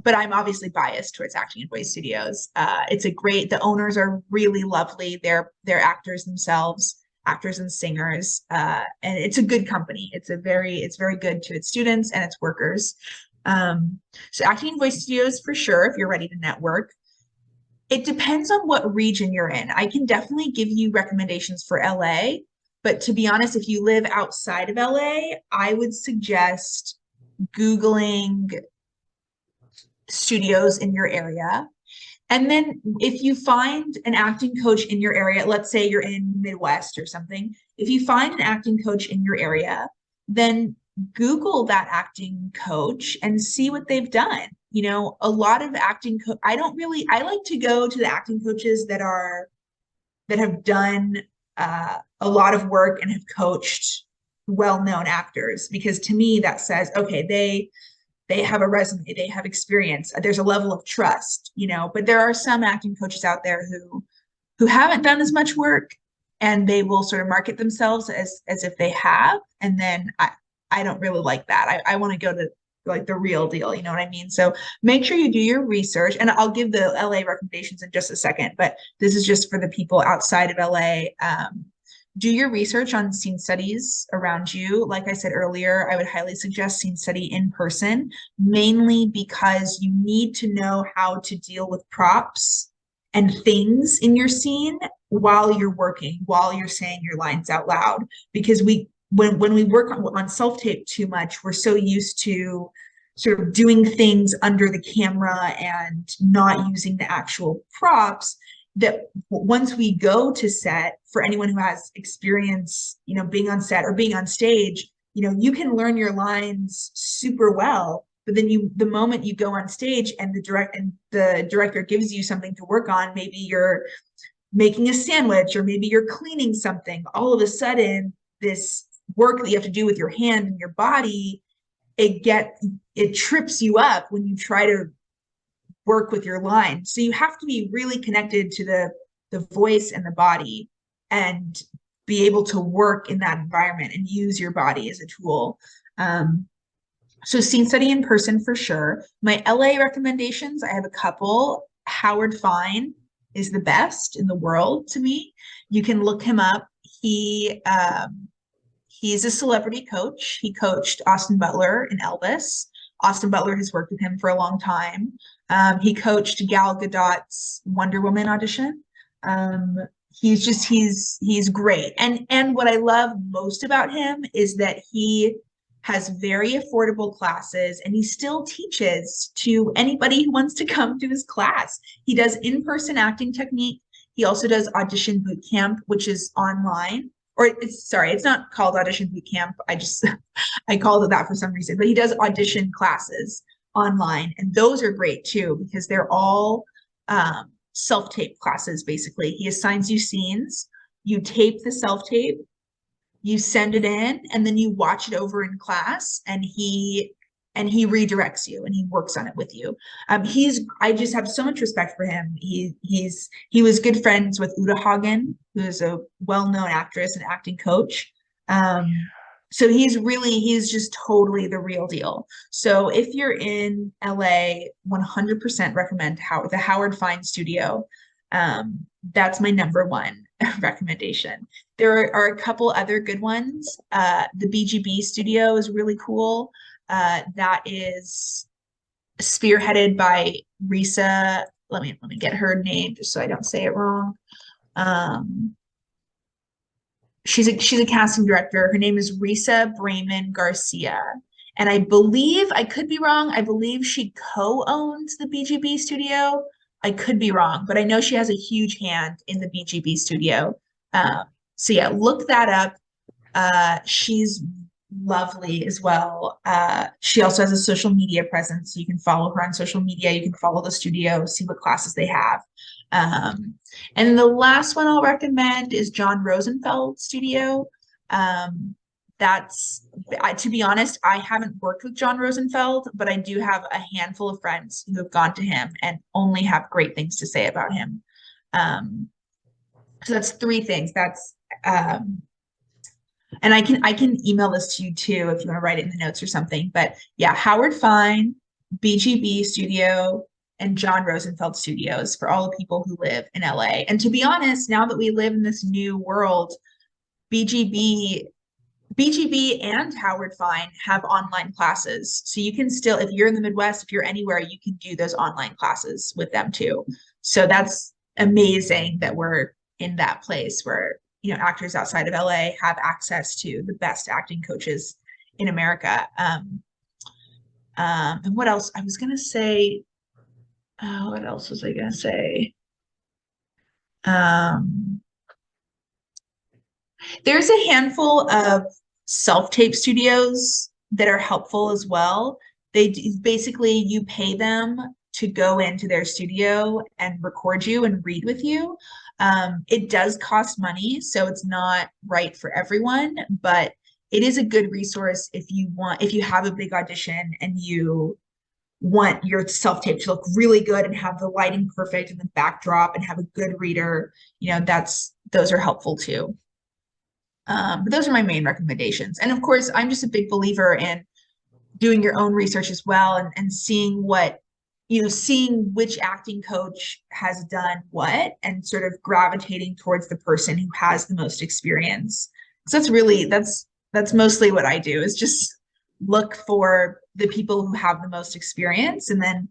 But I'm obviously biased towards Acting and Voice Studios. The owners are really lovely. They're actors themselves, actors and singers. And it's a good company. It's very good to its students and its workers. So Acting and Voice Studios for sure, if you're ready to network. It depends on what region you're in. I can definitely give you recommendations for LA, but to be honest, if you live outside of LA, I would suggest Googling studios in your area. And then if you find an acting coach in your area, let's say you're in Midwest or something, if you find an acting coach in your area, then Google that acting coach and see what they've done. A lot of I like to go to the acting coaches that have done a lot of work and have coached well-known actors, because to me that says, okay, they have a resume, they have experience, there's a level of trust. But there are some acting coaches out there who haven't done as much work, and they will sort of market themselves as if they have, and then I don't really like that. I want to go to like the real deal, you know what I mean? So make sure you do your research, and I'll give the LA recommendations in just a second, but this is just for the people outside of LA. Do your research on scene studies around you. Like I said earlier, I would highly suggest scene study in person, mainly because you need to know how to deal with props and things in your scene while you're working, while you're saying your lines out loud, because when we work on self-tape too much, we're so used to sort of doing things under the camera and not using the actual props, that once we go to set, for anyone who has experience, being on set or being on stage, you can learn your lines super well, but then the moment you go on stage and the director gives you something to work on, maybe you're making a sandwich or maybe you're cleaning something, all of a sudden this work that you have to do with your hand and your body, it trips you up when you try to work with your line. So you have to be really connected to the voice and the body and be able to work in that environment and use your body as a tool. So scene study in person for sure. My LA recommendations, I have a couple. Howard Fine is the best in the world to me. You can look him up. He's a celebrity coach. He coached Austin Butler in Elvis. Austin Butler has worked with him for a long time. He coached Gal Gadot's Wonder Woman audition. He's great. And what I love most about him is that he has very affordable classes and he still teaches to anybody who wants to come to his class. He does in-person acting technique. He also does audition boot camp, which is online. Or it's not called audition boot camp. I called it that for some reason, but he does audition classes online. And those are great too, because they're all self-tape classes, basically. He assigns you scenes, you tape the self-tape, you send it in, and then you watch it over in class, and he redirects you and he works on it with you. I just have so much respect for him. He was good friends with Uta Hagen, who is a well-known actress and acting coach. So he's just totally the real deal. So if you're in LA, 100% recommend the Howard Fine Studio. That's my number one recommendation. There are a couple other good ones. The BGB Studio is really cool. That is spearheaded by Risa. Let me get her name just so I don't say it wrong. She's a casting director. Her name is Risa Brayman Garcia. And I believe, I could be wrong, I believe she co-owns the BGB studio. I could be wrong, but I know she has a huge hand in the BGB studio. So yeah, look that up. She's lovely as well. She also has a social media presence. So you can follow her on social media. You can follow the studio, see what classes they have. And the last one I'll recommend is John Rosenfeld Studio. To be honest, I haven't worked with John Rosenfeld, but I do have a handful of friends who have gone to him and only have great things to say about him. So that's three things. That's and I can email this to you too if you want to write it in the notes or something. But yeah, Howard Fine, BGB Studio, and John Rosenfeld Studios for all the people who live in LA. And to be honest, now that we live in this new world, BGB and Howard Fine have online classes. So you can still, if you're in the Midwest, if you're anywhere, you can do those online classes with them too. So that's amazing that we're in that place where, actors outside of LA have access to the best acting coaches in America. And what else? I was going to say, what else was I going to say? There's a handful of self-tape studios that are helpful as well. Basically, you pay them to go into their studio and record you and read with you. It does cost money, so it's not right for everyone, but it is a good resource if you have a big audition and you want your self-tape to look really good and have the lighting perfect and the backdrop and have a good reader, those are helpful too. But those are my main recommendations. And of course, I'm just a big believer in doing your own research as well and seeing seeing which acting coach has done what and sort of gravitating towards the person who has the most experience. So that's mostly what I do, is just look for the people who have the most experience and then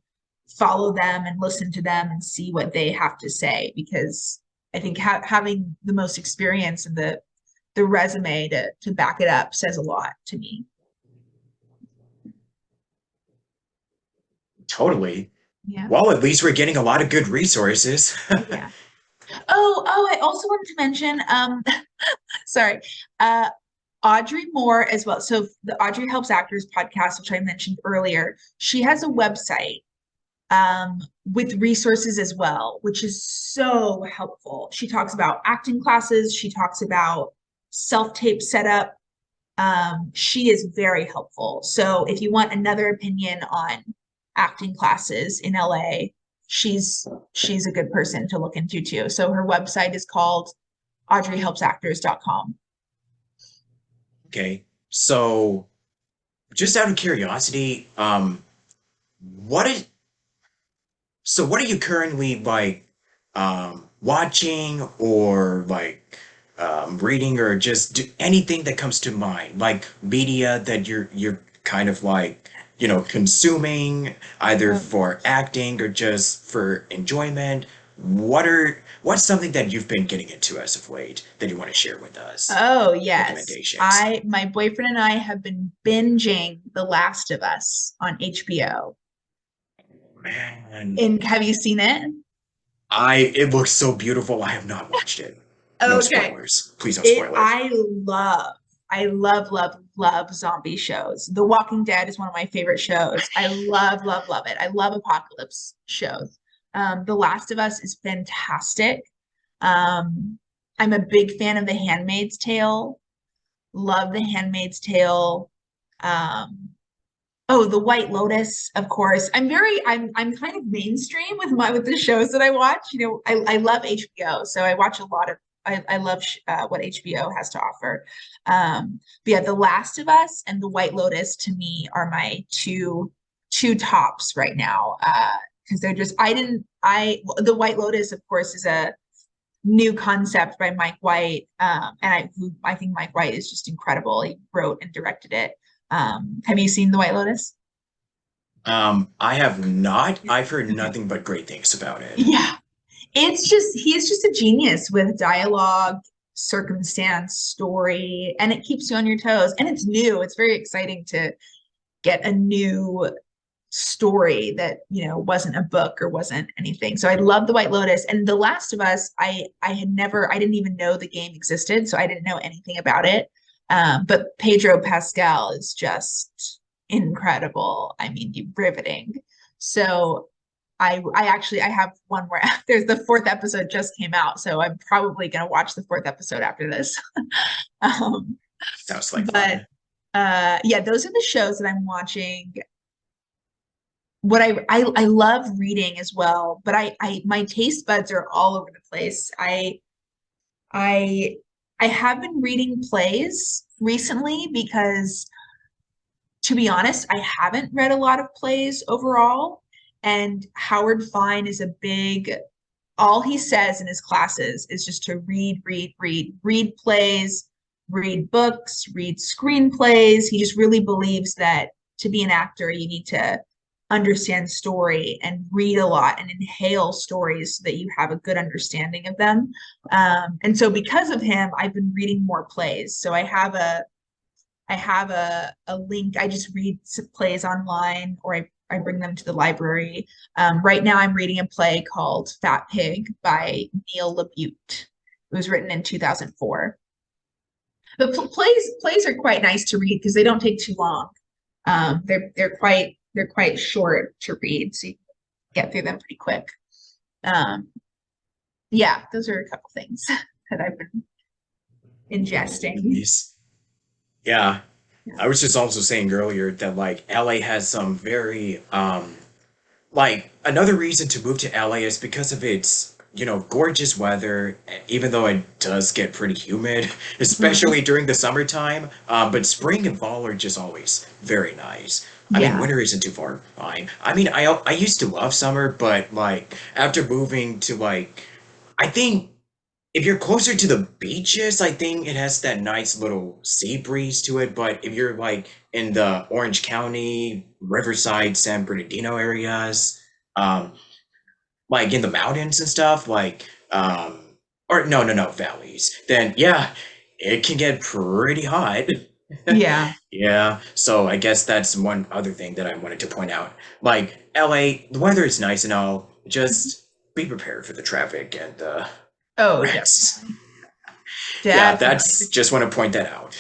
follow them and listen to them and see what they have to say, because I think having the most experience and the resume to back it up says a lot to me. Totally. Yeah. Well, at least we're getting a lot of good resources. Oh yeah. I also wanted to mention, sorry, uh, Audrey Moore as well. So the Audrey Helps Actors podcast, which I mentioned earlier, she has a website with resources as well, which is so helpful. She talks about acting classes. She talks about self-tape setup. She is very helpful. So if you want another opinion on acting classes in LA, she's a good person to look into too. So her website is called audreyhelpsactors.com. Okay. So, just out of curiosity, what is so what are you currently like watching or like reading or just anything that comes to mind, like media that you're kind of like, consuming either Um, for acting or just for enjoyment? What's something that you've been getting into as of late that you want to share with us? oh yes. Recommendations. My boyfriend and I have been binging The Last of Us on HBO. Man, And have you seen it? it looks so beautiful. I have not watched it. No Okay. spoilers. Please don't It spoil it. I love zombie shows. The Walking Dead is one of my favorite shows. I love it. I love apocalypse shows. The Last of Us is fantastic. Um, I'm a big fan of The Handmaid's Tale. Love The Handmaid's Tale. Um, oh, The White Lotus, of course. I'm kind of mainstream with the shows that I watch. I love HBO, so I watch a lot of I love what HBO has to offer. But yeah, The Last of Us and The White Lotus to me are my two tops right now. Because they're just I didn't I The White Lotus, of course, is a new concept by Mike White, and I think Mike White is just incredible. He wrote and directed it. Have you seen The White Lotus? I have not. I've heard nothing but great things about it. Yeah, he's just a genius with dialogue, circumstance, story, and it keeps you on your toes. And it's new. It's very exciting to get a new story that wasn't a book or wasn't anything. So I love The White Lotus and The Last of Us. I didn't even know the game existed, so I didn't know anything about it. But Pedro Pascal is just incredible. I mean, riveting. So I have one where there's the fourth episode just came out, so I'm probably gonna watch the fourth episode after this. um, Sounds like but fun. yeah, those are the shows that I'm watching. What I love reading as well, but I my taste buds are all over the place. I I have been reading plays recently because, to be honest, I haven't read a lot of plays overall, and Howard Fine is a big, all he says in his classes is just to read plays, read books, read screenplays. He just really believes that to be an actor, you need to understand story and read a lot and inhale stories so that you have a good understanding of them. And so because of him, I've been reading more plays. So I have a link. I just read plays online, or I bring them to the library. Right now, I'm reading a play called Fat Pig by Neil LaBute. It was written in 2004. The plays are quite nice to read because they don't take too long. They're quite short to read, so you get through them pretty quick. Um, yeah, those are a couple things that I've been ingesting. Nice. Yeah. Yeah. I was just also saying earlier that like LA has some very like another reason to move to LA is because of its, gorgeous weather, even though it does get pretty humid, Mhm. especially during the summertime. But spring and fall are just always very nice. I mean, Yeah. winter isn't too far behind. I mean, I used to love summer, but like after moving to like, I think if you're closer to the beaches, I think it has that nice little sea breeze to it. But if you're like in the Orange County, Riverside, San Bernardino areas, um, like in the mountains and stuff, like or no, valleys, then yeah, it can get pretty hot. Yeah. Yeah, so I guess that's one other thing that I wanted to point out. Like LA, the weather is nice and all, just be prepared for the traffic and the Oh, wrecks. definitely. Yeah, Definitely. that's just want to point that out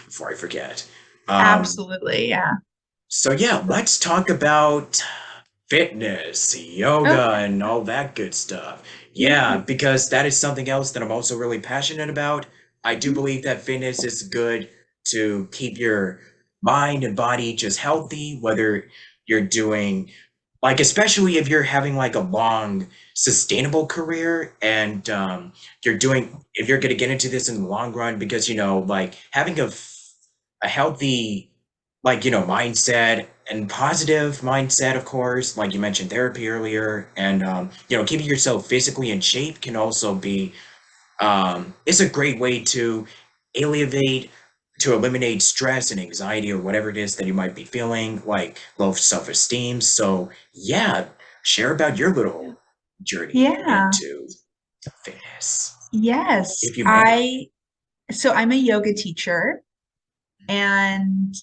before I forget. Um, Absolutely. Yeah. so yeah, let's talk about fitness, yoga, Okay. and all that good stuff. Yeah, Yeah. because that is something else that I'm also really passionate about. I do Mhm. believe that fitness is good to keep your mind and body just healthy, whether you're doing like, especially if you're having like a long, sustainable career and you're doing, if you're going to get into this in the long run, because, like having a healthy mindset and positive mindset, of course, like you mentioned therapy earlier, and keeping yourself physically in shape can also be it's a great way to alleviate to eliminate stress and anxiety or whatever it is that you might be feeling, like low self-esteem. So yeah, share about your little journey Yeah. into fitness, Yes. if you may. I'm a yoga teacher, and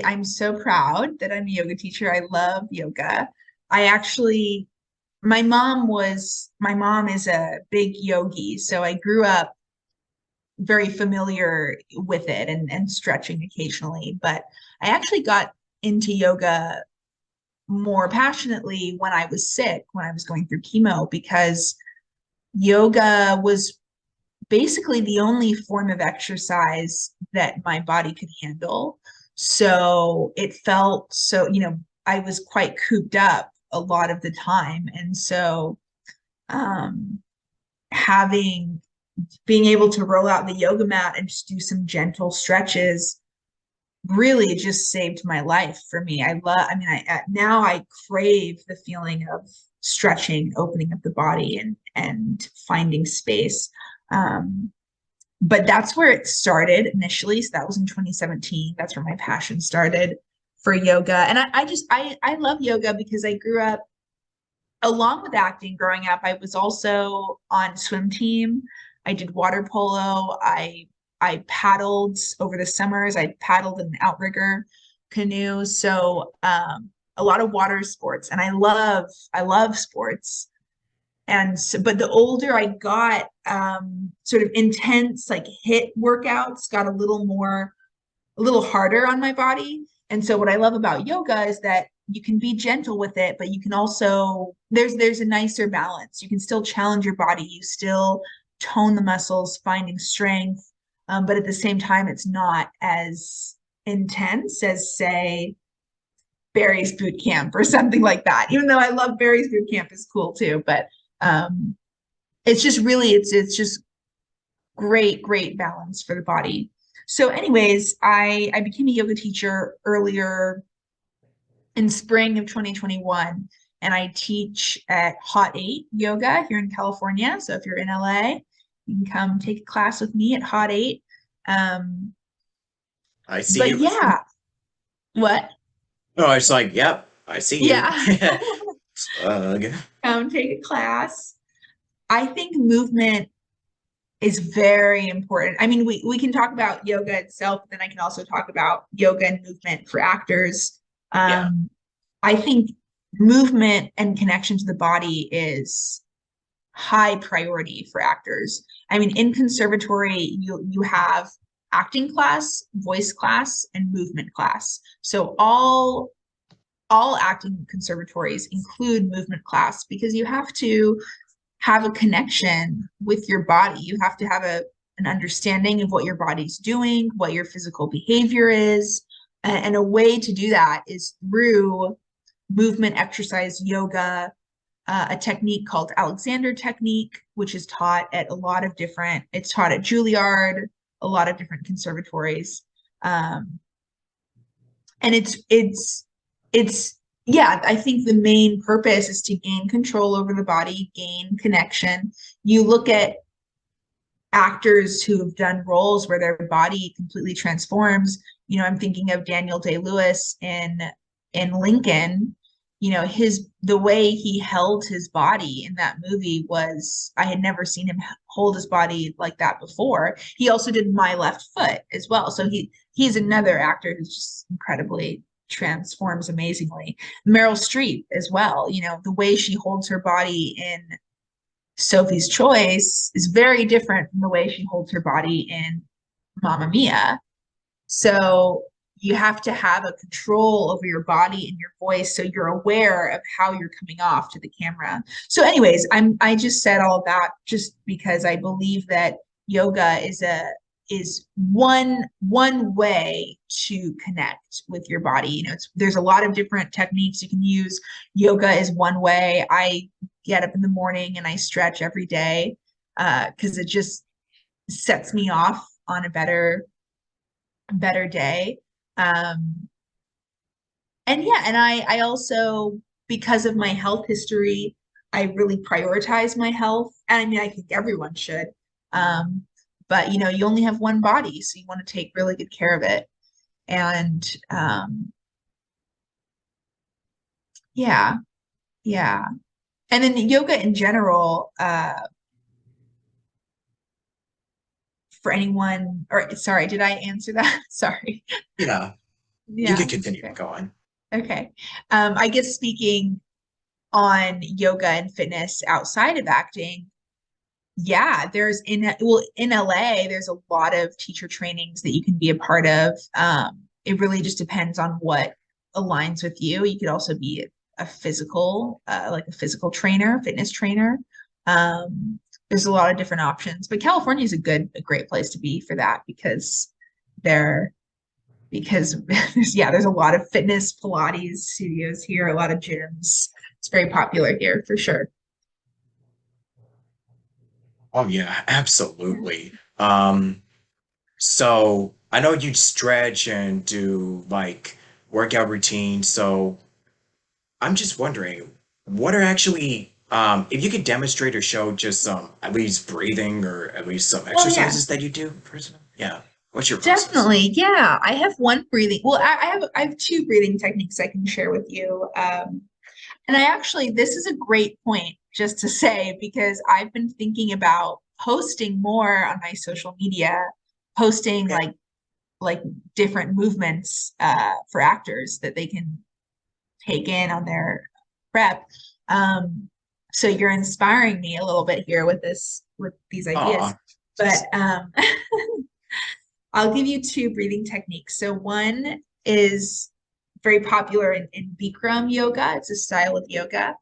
I'm so proud that I'm a yoga teacher. I love yoga. I actually, my mom is a big yogi, so I grew up very familiar with it and stretching occasionally. But I actually got into yoga more passionately when I was sick, when I was going through chemo, because yoga was basically the only form of exercise that my body could handle. So it felt so, I was quite cooped up a lot of the time. And so um, having being able to roll out the yoga mat and just do some gentle stretches really just saved my life for me. Now I crave the feeling of stretching, opening up the body and finding space. Um, but that's where it started initially. So that was in 2017. That's where my passion started for yoga. And I love yoga because I grew up along with acting growing up. I was also on swim team. I did water polo. I paddled over the summers. I paddled in an outrigger canoe. So a lot of water sports. And I love sports. And so, but the older I got, sort of intense like hit workouts got a little harder on my body. And so what I love about yoga is that you can be gentle with it, but you can also there's a nicer balance. You can still challenge your body, you still tone the muscles, finding strength, but at the same time, it's not as intense as say Barry's boot camp or something like that. Even though I love Barry's boot camp is cool too, but um, it's just really it's just great balance for the body. So anyways, I became a yoga teacher earlier in spring of 2021, and I teach at Hot 8 Yoga here in California. So if you're in LA, you can come take a class with me at Hot 8. Um, I see but you. yeah, what? Oh, it's like, yep, I see you. Yeah, Ugh. come take a class. I think movement is very important. I mean, we can talk about yoga itself, but then I can also talk about yoga and movement for actors. Yeah, Um, I think movement and connection to the body is high priority for actors. I mean, in conservatory, you have acting class, voice class, and movement class. So all acting conservatories include movement class because you have to have a connection with your body. You have to have an understanding of what your body's doing, what your physical behavior is. And a way to do that is through movement, exercise, yoga, a technique called Alexander technique, which is taught at it's taught at Juilliard, a lot of different conservatories. Um, and it's yeah, I think the main purpose is to gain control over the body, gain connection. You look at actors who have done roles where their body completely transforms. I'm thinking of Daniel Day-Lewis in Lincoln. the way he held his body in that movie was, I had never seen him hold his body like that before. He also did My Left Foot as well. So he's another actor who's just incredibly transforms amazingly. Meryl Streep as well, the way she holds her body in Sophie's Choice is very different from the way she holds her body in Mamma Mia. So you have to have a control over your body and your voice so you're aware of how you're coming off to the camera. So anyways, I just said all that just because I believe that yoga is one way to connect with your body. There's a lot of different techniques you can use. Yoga is one way. I get up in the morning and I stretch every day because it just sets me off on a better day. And yeah, and I also, because of my health history, I really prioritize my health. And I mean, I think everyone should. But you only have one body, so you want to take really good care of it. And yeah, yeah. And then yoga in general, for anyone, or sorry, did I answer that? Sorry. Yeah, you Yeah. could continue Okay. going. Okay. I guess speaking on yoga and fitness outside of acting, yeah, in LA, there's a lot of teacher trainings that you can be a part of. It really just depends on what aligns with you. You could also be a physical, like a physical trainer, fitness trainer. There's a lot of different options, but California is a great place to be for that there, because there's a lot of fitness Pilates studios here, a lot of gyms. It's very popular here for sure. Oh yeah, absolutely. So I know you stretch and do like workout routines, so I'm just wondering, what are actually, if you could demonstrate or show just some, at least breathing or at least some Well, yeah. exercises that you do personally? Yeah. What's your process? Definitely. Yeah. I have one breathing. Well, I have two breathing techniques I can share with you. And this is a great point just to say, because I've been thinking about posting more on my social media, posting Okay. like different movements for actors that they can take in on their prep. Um, so you're inspiring me a little bit here with these ideas. Aw. But I'll give you two breathing techniques. So one is very popular in Bikram yoga. It's a style of yoga.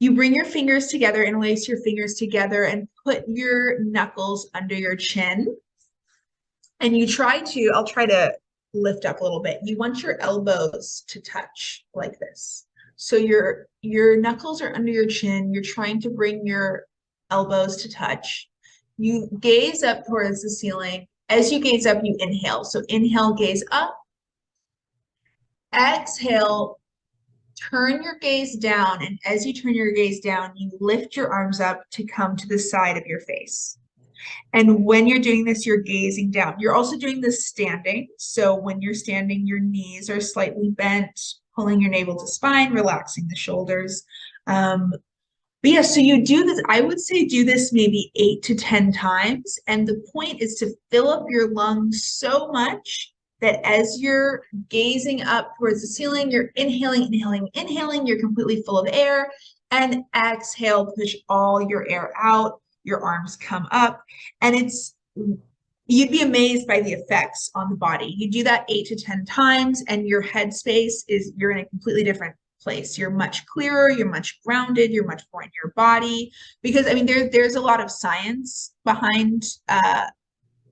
You bring your fingers together, interlace your fingers together, and put your knuckles under your chin. And I'll try to lift up a little bit. You want your elbows to touch like this. So your knuckles are under your chin. You're trying to bring your elbows to touch. You gaze up towards the ceiling. As you gaze up, you inhale. So inhale, gaze up. Exhale, turn your gaze down. And as you turn your gaze down, you lift your arms up to come to the side of your face. And when you're doing this, you're gazing down. You're also doing this standing. So when you're standing, your knees are slightly bent, pulling your navel to spine, relaxing the shoulders. But yeah, so you do this, I would say do this maybe 8 to 10 times. And the point is to fill up your lungs so much that as you're gazing up towards the ceiling, you're inhaling, inhaling, inhaling, you're completely full of air. And exhale, push all your air out, your arms come up. And you'd be amazed by the effects on the body. You do that 8 to 10 times, and your headspace you're in a completely different place. You're much clearer, you're much grounded, you're much more in your body. Because I mean, there's a lot of science behind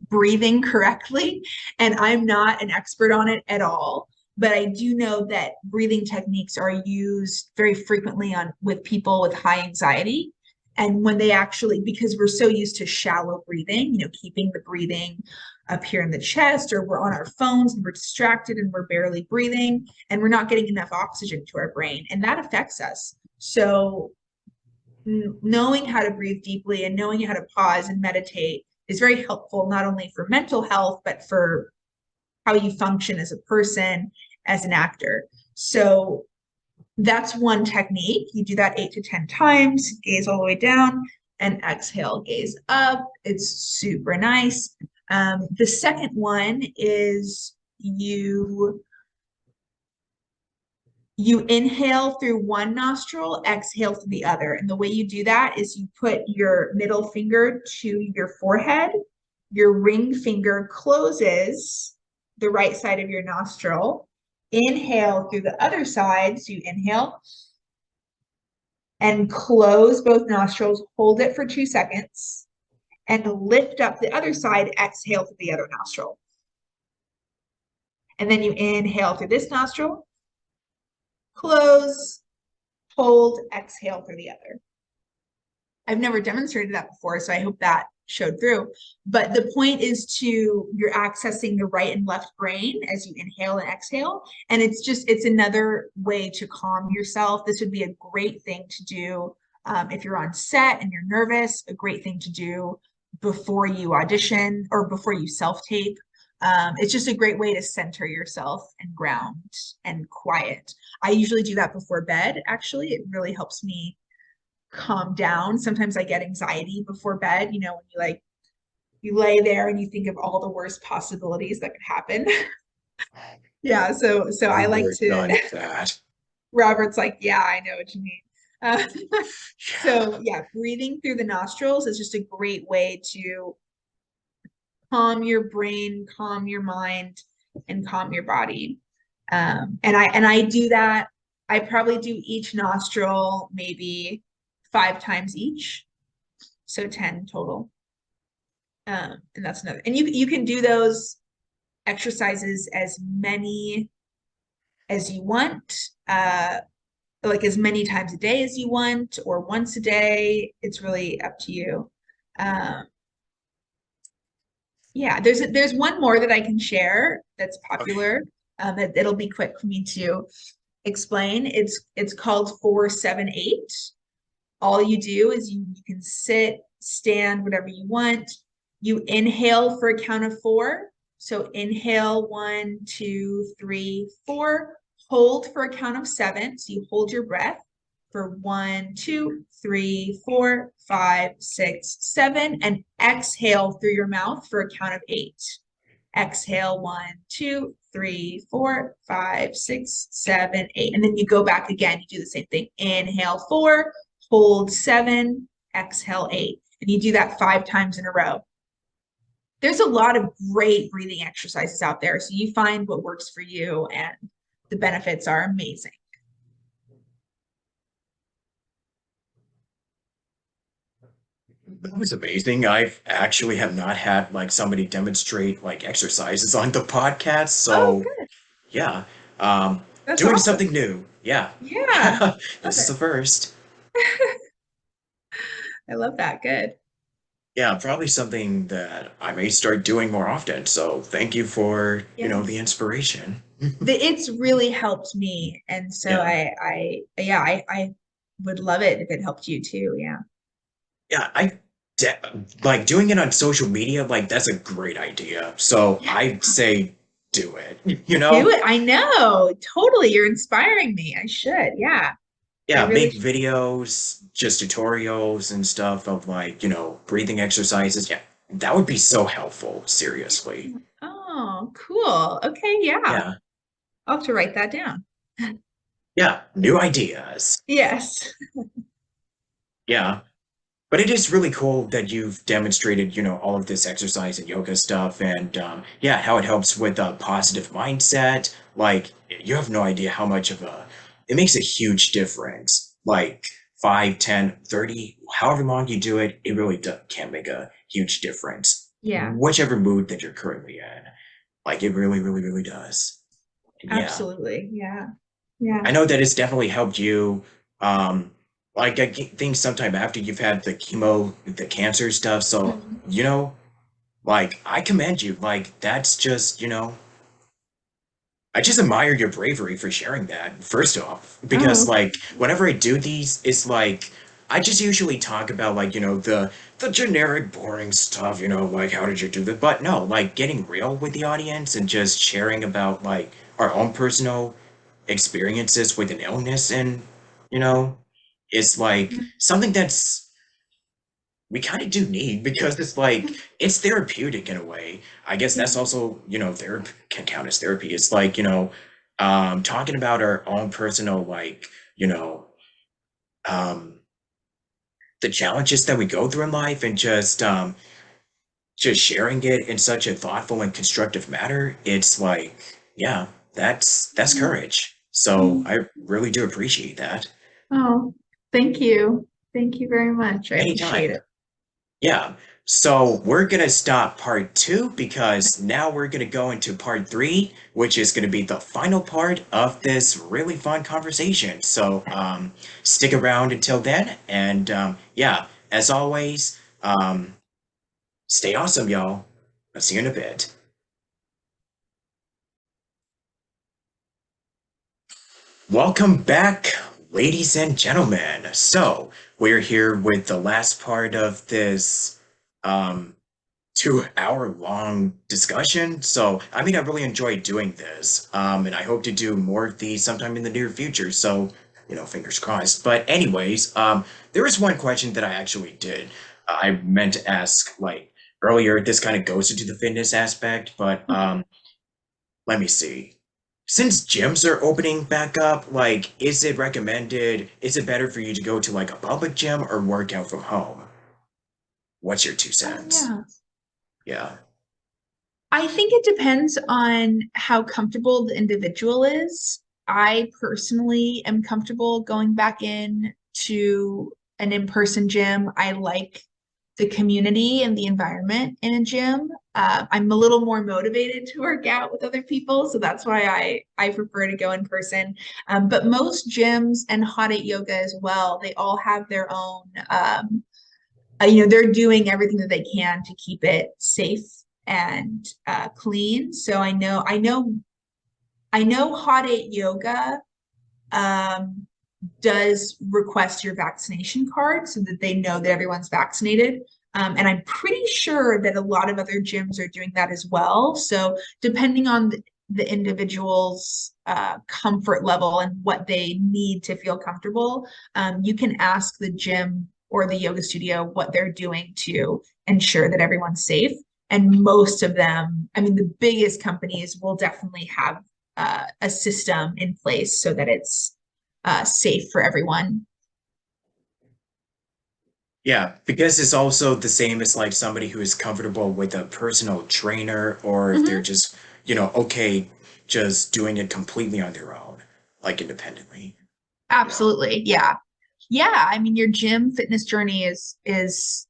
breathing correctly, and I'm not an expert on it at all. But I do know that breathing techniques are used very frequently with people with high anxiety. And when they actually, because we're so used to shallow breathing, keeping the breathing up here in the chest, or we're on our phones and we're distracted and we're barely breathing and we're not getting enough oxygen to our brain, and that affects us. So knowing how to breathe deeply and knowing how to pause and meditate is very helpful, not only for mental health, but for how you function as a person, as an actor. So That's one technique. You do that 8 to 10 times, gaze all the way down, and exhale, gaze up. It's super nice. The second one is you inhale through one nostril, exhale through the other. And the way you do that is you put your middle finger to your forehead, your ring finger closes the right side of your nostril. Inhale through the other side. So you inhale and close both nostrils, hold it for 2 seconds, and lift up the other side, exhale through the other nostril. And then you inhale through this nostril, close, hold, exhale through the other. I've never demonstrated that before, so I hope that showed through. But the point is you're accessing the right and left brain as you inhale and exhale. And it's another way to calm yourself. This would be a great thing to do if you're on set and you're nervous, a great thing to do before you audition or before you self-tape. It's just a great way to center yourself and ground and quiet. I usually do that before bed, actually. It really helps me calm down. Sometimes I get anxiety before bed, when you lay there and you think of all the worst possibilities that could happen. Yeah, so I like Never to done that. Robert's like, yeah, I know what you mean. Uh, Yeah. so yeah, breathing through the nostrils is just a great way to calm your brain, calm your mind, and calm your body. And I do that. I probably do each nostril maybe 5 times each, so 10 total. And that's another. And you can do those exercises as many as you want, like as many times a day as you want, or once a day. It's really up to you. Um, yeah, there's one more that I can share that's Okay. popular. It'll be quick for me to explain. It's called 4-7-8. All you do is you can sit, stand, whatever you want. You inhale for a count of 4. So inhale 1, 2, 3, 4. Hold for a count of 7. So you hold your breath for 1, 2, 3, 4, 5, 6, 7, and exhale through your mouth for a count of 8. Exhale 1, 2, 3, 4, 5, 6, 7, 8. And then you go back again. You do the same thing. Inhale 4, hold 7, exhale 8. And you do that 5 times in a row. There's a lot of great breathing exercises out there. So you find what works for you, and the benefits are amazing. That was amazing. I've actually have not had like somebody demonstrate like exercises on the podcast, Oh, so good. yeah. Um, That's Doing awesome. something new. Yeah. Yeah. Love This is it. the first. I love that. Good. Yeah, probably something that I may start doing more often. So thank you for, the Yes. inspiration. It's really helped me. And so Yeah. yeah, I would love it if it helped you too. Yeah. Yeah, de like doing it on social media, like that's a great idea. So Yeah. I'd say do it, Do it. I know. Totally. You're inspiring me. I should. Yeah. I Yeah, really make should. videos, just tutorials and stuff of like, breathing exercises. Yeah, that would be so helpful, seriously. Oh, cool. Okay. Yeah. Yeah. I'll have to write that down. Yeah, new ideas. Yes. Yeah. But it is really cool that you've demonstrated, all of this exercise and yoga stuff and yeah, how it helps with a positive mindset. Like, you have no idea how much it makes a huge difference. Like 5, 10, 30, however long you do it, it really can make a huge difference. Yeah. Whichever mood that you're currently in. Like, it really, really, really does. And yeah. Absolutely. Yeah. Yeah. I know that it's definitely helped you. Like I think sometime after you've had the chemo, the cancer stuff. So, Mhm. like I commend you. Like that's just, I just admire your bravery for sharing that, first off. Because Oh, like whenever I do these, it's like I just usually talk about like, the generic boring stuff, like how did you do that? But no, like getting real with the audience and just sharing about like our own personal experiences with an illness, and you know, it's like something that's we kind of do need because it's like it's therapeutic in a way. I guess Yeah. that's also, therapy can count as therapy. It's like, talking about our own personal, like, um the challenges that we go through in life, and just sharing it in such a thoughtful and constructive manner. It's like, yeah, that's courage. So I really do appreciate that. Oh, thank you. Thank you very much. I appreciate Anytime. it. Yeah. So we're gonna stop part two because now we're gonna go into part three, which is gonna be the final part of this really fun conversation. So stick around until then, and yeah, as always, stay awesome, y'all. I'll see you in a bit. Welcome back, ladies and gentlemen. So we're here with the last part of this um 2 hour long discussion. So, I mean, I really enjoyed doing this. And I hope to do more of these sometime in the near future. So, fingers crossed. But anyways, there was one question that I actually did. I meant to ask like earlier. This kind of goes into the fitness aspect, but let me see. Since gyms are opening back up, like, is it recommended? Is it better for you to go to like a public gym or work out from home? What's your two Oh, cents? yeah. Yeah. I think it depends on how comfortable the individual is. I personally am comfortable going back in to an in-person gym. I like the community and the environment in a gym. I'm a little more motivated to work out with other people, so that's why I prefer to go in person. But most gyms and hot eight yoga as well, they all have their own they're doing everything that they can to keep it safe and clean. So I know hot eight yoga um, does request your vaccination card so that they know that everyone's vaccinated. And I'm pretty sure that a lot of other gyms are doing that as well. So depending on the individual's comfort level and what they need to feel comfortable, you can ask the gym or the yoga studio what they're doing to ensure that everyone's safe. And most of them, I mean, the biggest companies will definitely have a system in place so that it's safe for everyone. Yeah, because it's also the same as like somebody who is comfortable with a personal trainer, or if they're Mhm. just, okay, just doing it completely on their own, like independently, you know. Absolutely. Yeah. Yeah. I mean, your gym fitness journey is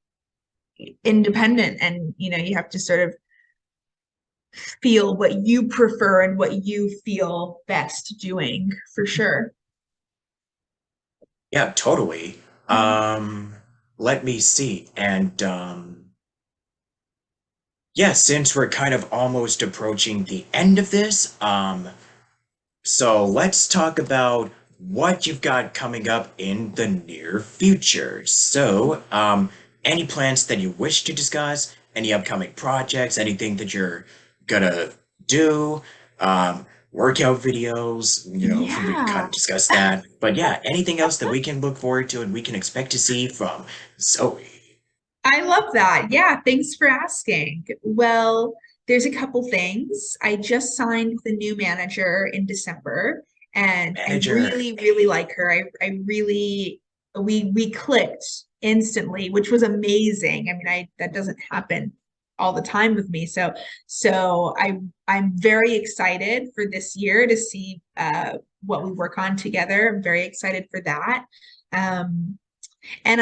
independent and you have to sort of feel what you prefer and what you feel best doing for sure. Yeah, totally. Yeah. Um, Let me see. And yeah, since we're kind of almost approaching the end of this, so let's talk about what you've got coming up in the near future. So, any plans that you wish to discuss, any upcoming projects, anything that you're gonna do, workout videos, we can kind Yeah. of discuss that. But yeah, anything else that we can look forward to and we can expect to see from Zoe. I love that. Yeah, thanks for asking. Well, there's a couple things. I just signed with a new manager in December, and I Manager, really, really hey. like her. I really we clicked instantly, which was amazing. I mean, I that doesn't happen all the time with me. So I'm very excited for this year to see what we work on together. I'm very excited for that. Um, and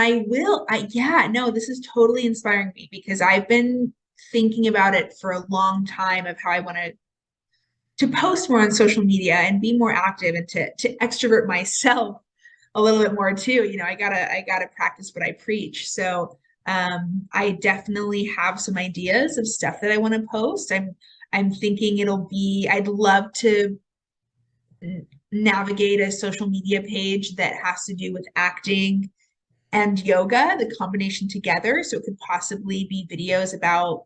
yeah, no, this is totally inspiring me because I've been thinking about it for a long time of how I want to post more on social media and be more active and to extrovert myself a little bit more too. I gotta practice what I preach. So I definitely have some ideas of stuff that I want to post. I'm thinking I'd love to navigate a social media page that has to do with acting and yoga, the combination together. So it could possibly be videos about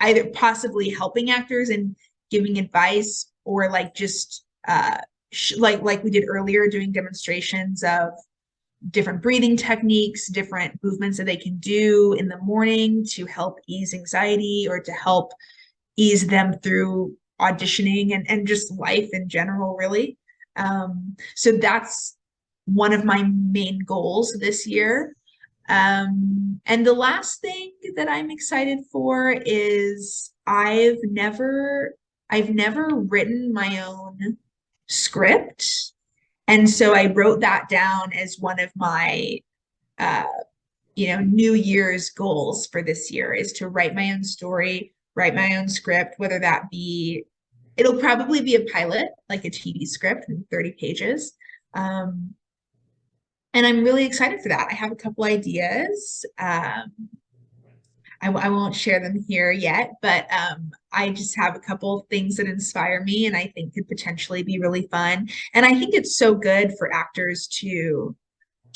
either possibly helping actors and giving advice or like just like we did earlier, doing demonstrations of different breathing techniques, different movements that they can do in the morning to help ease anxiety or to help ease them through auditioning and just life in general, really. So that's one of my main goals this year. And the last thing that I'm excited for is I've never written my own script. And so I wrote that down as one of my uh, New Year's goals for this year is to write my own story, write my own script, whether that be, it'll probably be a pilot, like a TV script in 30 pages. Um, and I'm really excited for that. I have a couple ideas. I won't share them here yet, but I just have a couple of things that inspire me and I think could potentially be really fun. And I think it's so good for actors to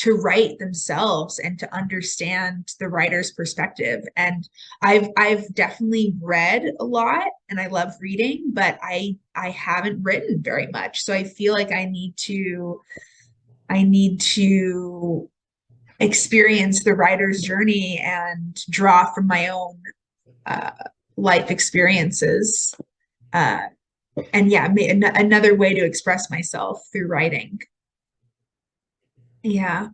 write themselves and to understand the writer's perspective. And I've definitely read a lot and I love reading, but I haven't written very much. So I feel like I need to experience the writer's journey and draw from my own uh, life experiences. Uh, and yeah, another way to express myself through writing. Yeah.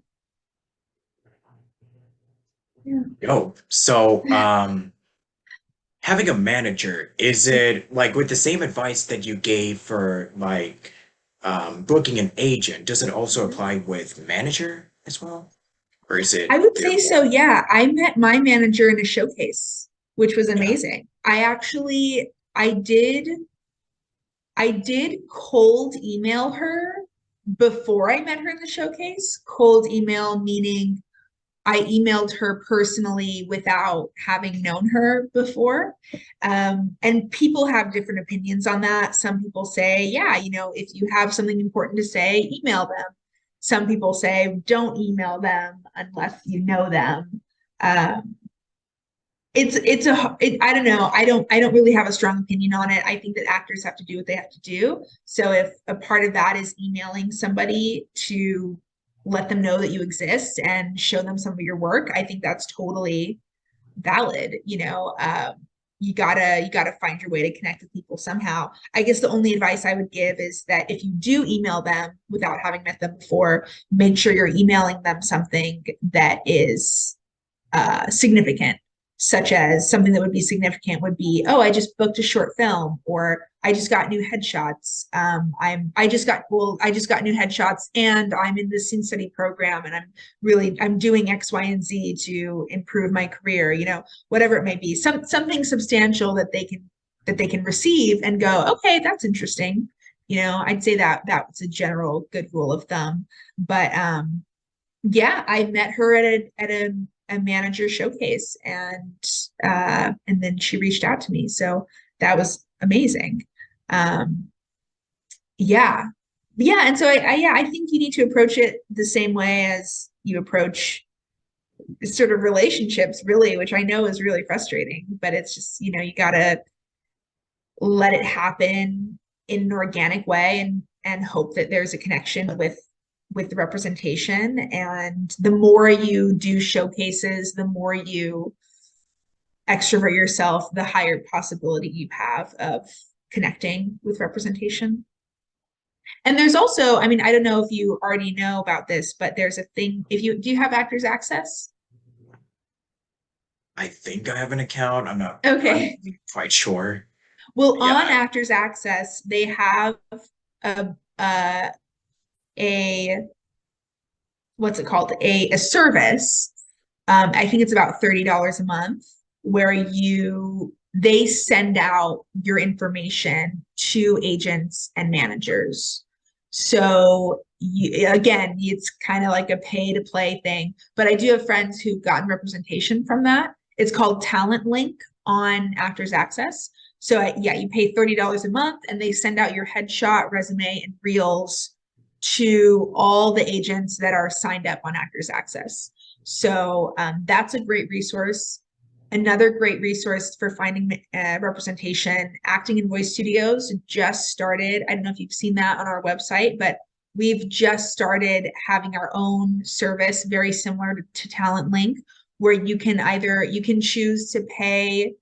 Yeah. Yo, so having a manager, is it like with the same advice that you gave for like booking an agent, does it also apply with manager as well? Or is it I would say different? so, yeah. I met my manager in a showcase, which was Yeah. amazing. I did cold email her before I met her in the showcase. Cold email meaning I emailed her personally without having known her before. And people have different opinions on that. Some people say, yeah, if you have something important to say, email them. Some people say, don't email them unless you know them. Um, I don't know. I don't really have a strong opinion on it. I think that actors have to do what they have to do. So if a part of that is emailing somebody to let them know that you exist and show them some of your work, I think that's totally valid. You gotta find your way to connect with people somehow. I guess the only advice I would give is that if you do email them without having met them before, make sure you're emailing them something that is significant, such as something that would be significant would be, oh, I just booked a short film, or I just got new headshots. I just got new headshots, and I'm in the scene study program, and I'm doing X, Y, and Z to improve my career. Whatever it may be, something substantial that they can receive and go, okay, that's interesting. I'd say that was a general good rule of thumb. But yeah, I met her at a manager showcase, and then she reached out to me. So that was amazing. Um, yeah. Yeah, and so I think you need to approach it the same way as you approach sort of relationships, really, which I know is really frustrating, but it's just, you gotta let it happen in an organic way and hope that there's a connection with the representation. And the more you do showcases, the more you extrovert yourself, the higher possibility you have of connecting with representation. And there's also, I mean, I don't know if you already know about this, but there's a thing, if you do you have Actors Access? I think I have an account. I'm Okay. quite sure. Well, Yeah, on Actors Access, they have a a, a what's it called? A service. I think it's about $30 a month where they send out your information to agents and managers. So again, it's kind of like a pay to play thing. But I do have friends who've gotten representation from that. It's called Talent Link on Actors Access. So yeah, you pay $30 a month and they send out your headshot, resume, and reels to all the agents that are signed up on Actors Access. So that's a great resource. Another great resource for finding representation, Acting in Voice Studios just started. I don't know if you've seen that on our website, but we've just started having our own service very similar to Talent Link, where you can choose to pay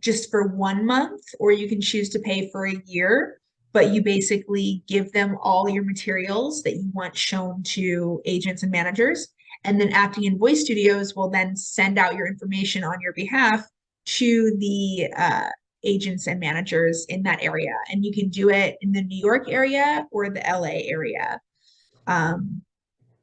just for 1 month, or you can choose to pay for a year, but you basically give them all your materials that you want shown to agents and managers. And then Acting in Voice Studios will then send out your information on your behalf to the agents and managers in that area. And you can do it in the New York area or the LA area. And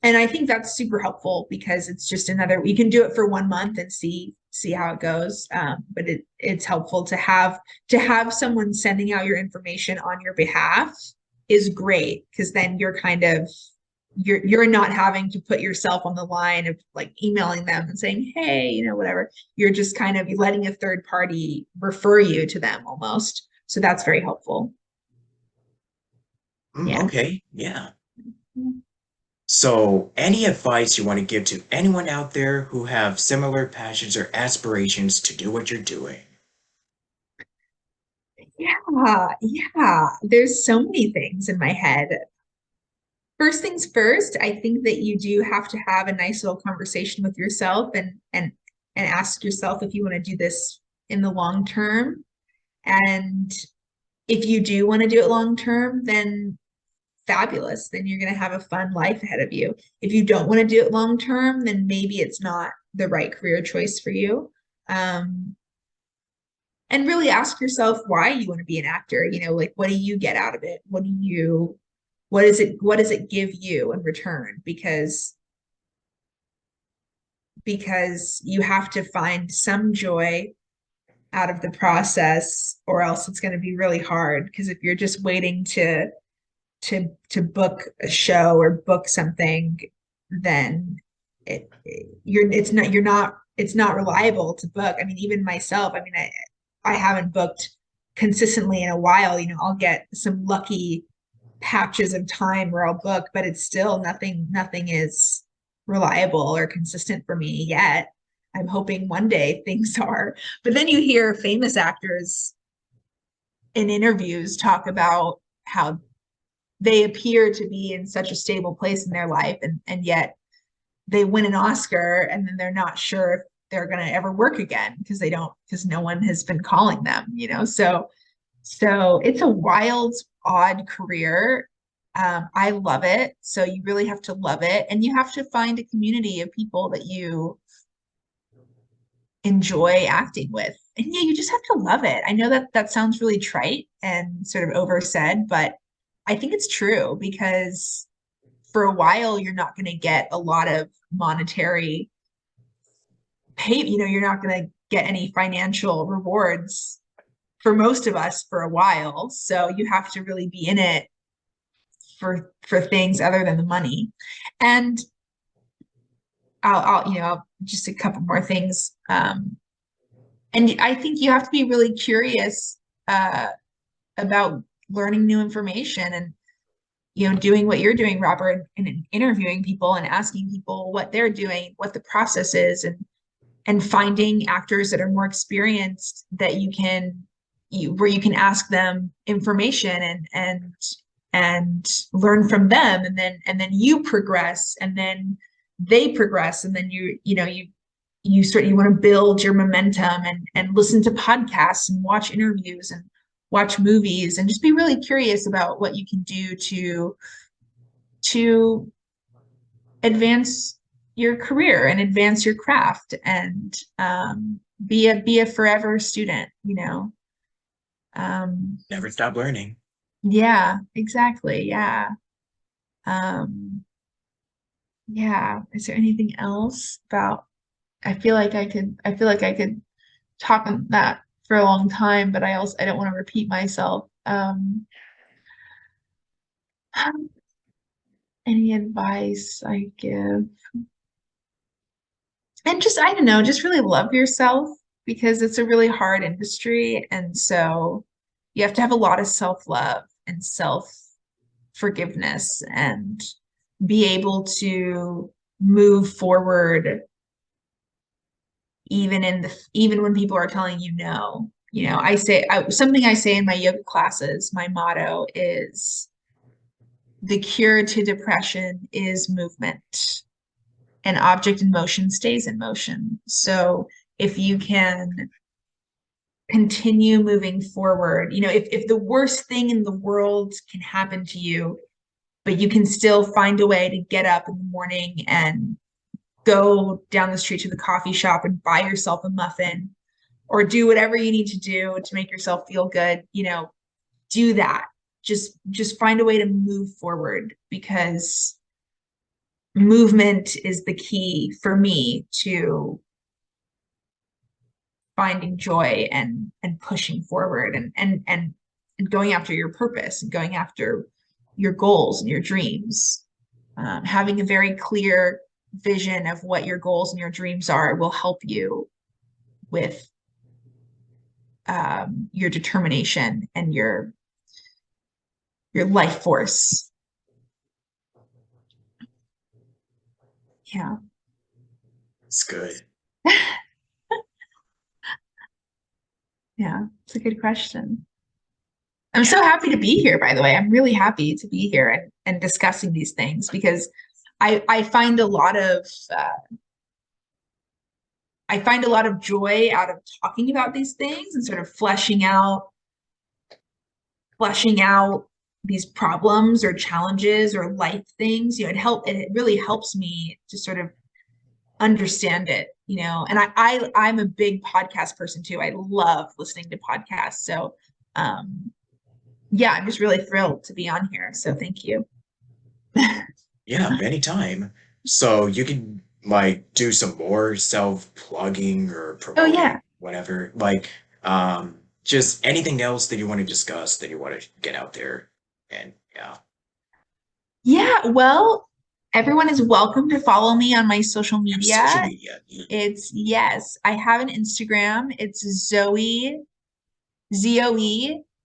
I think that's super helpful because it's just another, you can do it for 1 month and see how it goes. But it's helpful to have someone sending out your information on your behalf is great, because then you're kind of you're not having to put yourself on the line of like emailing them and saying, hey, whatever. You're just kind of letting a third party refer you to them almost. So that's very helpful. Yeah. Okay, yeah. So, any advice you want to give to anyone out there who have similar passions or aspirations to do what you're doing? Yeah. There's so many things in my head. First things first, I think that you do have to have a nice little conversation with yourself and ask yourself if you want to do this in the long term. And if you do want to do it long term, then fabulous. Then you're going to have a fun life ahead of you. If you don't want to do it long term, then maybe it's not the right career choice for you. And really ask yourself why you want to be an actor. Like, what do you get out of it? What does it give you in return? Because you have to find some joy out of the process, or else it's going to be really hard. Because if you're just waiting to book a show or book something, then it's not reliable to book. I mean, even myself, I haven't booked consistently in a while. I'll get some lucky patches of time where I'll book, but it's still nothing is reliable or consistent for me yet. I'm hoping one day things are. But then you hear famous actors in interviews talk about how they appear to be in such a stable place in their life, and yet they win an Oscar and then they're not sure if they're going to ever work again because no one has been calling them, so it's a wild, odd career. I love it. So you really have to love it, and you have to find a community of people that you enjoy acting with. And yeah, you just have to love it. I know that sounds really trite and sort of oversaid, but I think it's true, because for a while you're not going to get a lot of monetary pay. You're not going to get any financial rewards for most of us for a while. So you have to really be in it for things other than the money. And I'll just a couple more things. And I think you have to be really curious about learning new information, and doing what you're doing, Robert, and interviewing people and asking people what they're doing, what the process is, and finding actors that are more experienced that where you can ask them information and learn from them, and then you progress, and then they progress, and then you want to build your momentum, and listen to podcasts and watch interviews and watch movies, and just be really curious about what you can do to advance your career and advance your craft, and be a forever student. Never stop learning. Yeah, exactly. Yeah. Yeah. Is there anything else about? I feel like I could talk on that for a long time, but I don't want to repeat myself. Any advice I give? And just, I don't know, just really love yourself, because it's a really hard industry. And so you have to have a lot of self-love and self-forgiveness, and be able to move forward even when people are telling you no. Something I say in my yoga classes, my motto is the cure to depression is movement. An object in motion stays in motion. So if you can continue moving forward, if the worst thing in the world can happen to you, but you can still find a way to get up in the morning and go down the street to the coffee shop and buy yourself a muffin or do whatever you need to do to make yourself feel good, do that. Just find a way to move forward, because movement is the key for me to finding joy and pushing forward and going after your purpose and going after your goals and your dreams. Having a very clear vision of what your goals and your dreams are will help you with your determination and your life force. Yeah. It's good. Yeah, it's a good question. I'm so happy to be here, by the way. I'm really happy to be here and discussing these things, because I find a lot of joy out of talking about these things and sort of fleshing out these problems or challenges or life things. It really helps me to sort of understand it, and I'm a big podcast person too. I love listening to podcasts. So yeah, I'm just really thrilled to be on here. So thank you. Yeah, anytime. So you can like do some more self-plugging or Oh yeah. promoting, whatever. Like, just anything else that you want to discuss that you want to get out there. And yeah, Yeah, well, everyone is welcome to follow me on my social have social media. media. Yes, I have an Instagram. It's Zoe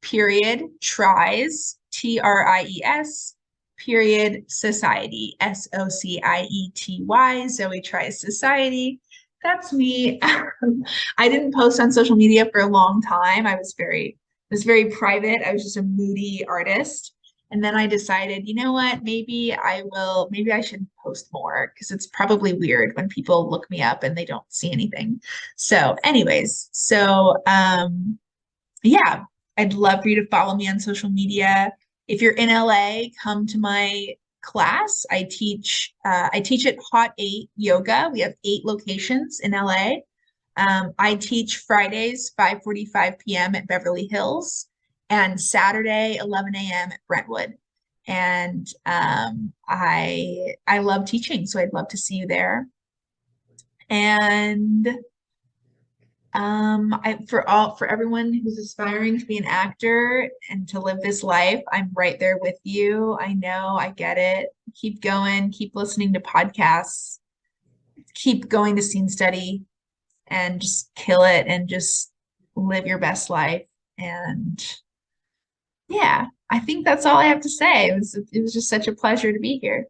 period tries TRIES period society SOCIETY Zoe tries society. That's me. I didn't post on social media for a long time. I was very private. I was just a moody artist. And then I decided, you know what, maybe I should post more, because it's probably weird when people look me up and they don't see anything. So anyways, yeah, I'd love for you to follow me on social media. If you're in LA, come to my class. I teach at Hot 8 Yoga. We have 8 locations in LA. I teach Fridays 5:45 p.m. at Beverly Hills and Saturday 11 a.m. at Brentwood. And I love teaching, so I'd love to see you there. And for everyone who's aspiring to be an actor and to live this life, I'm right there with you. I know, I get it. Keep going, keep listening to podcasts, keep going to scene study, and just kill it and just live your best life. And yeah, I think that's all I have to say. It was just such a pleasure to be here.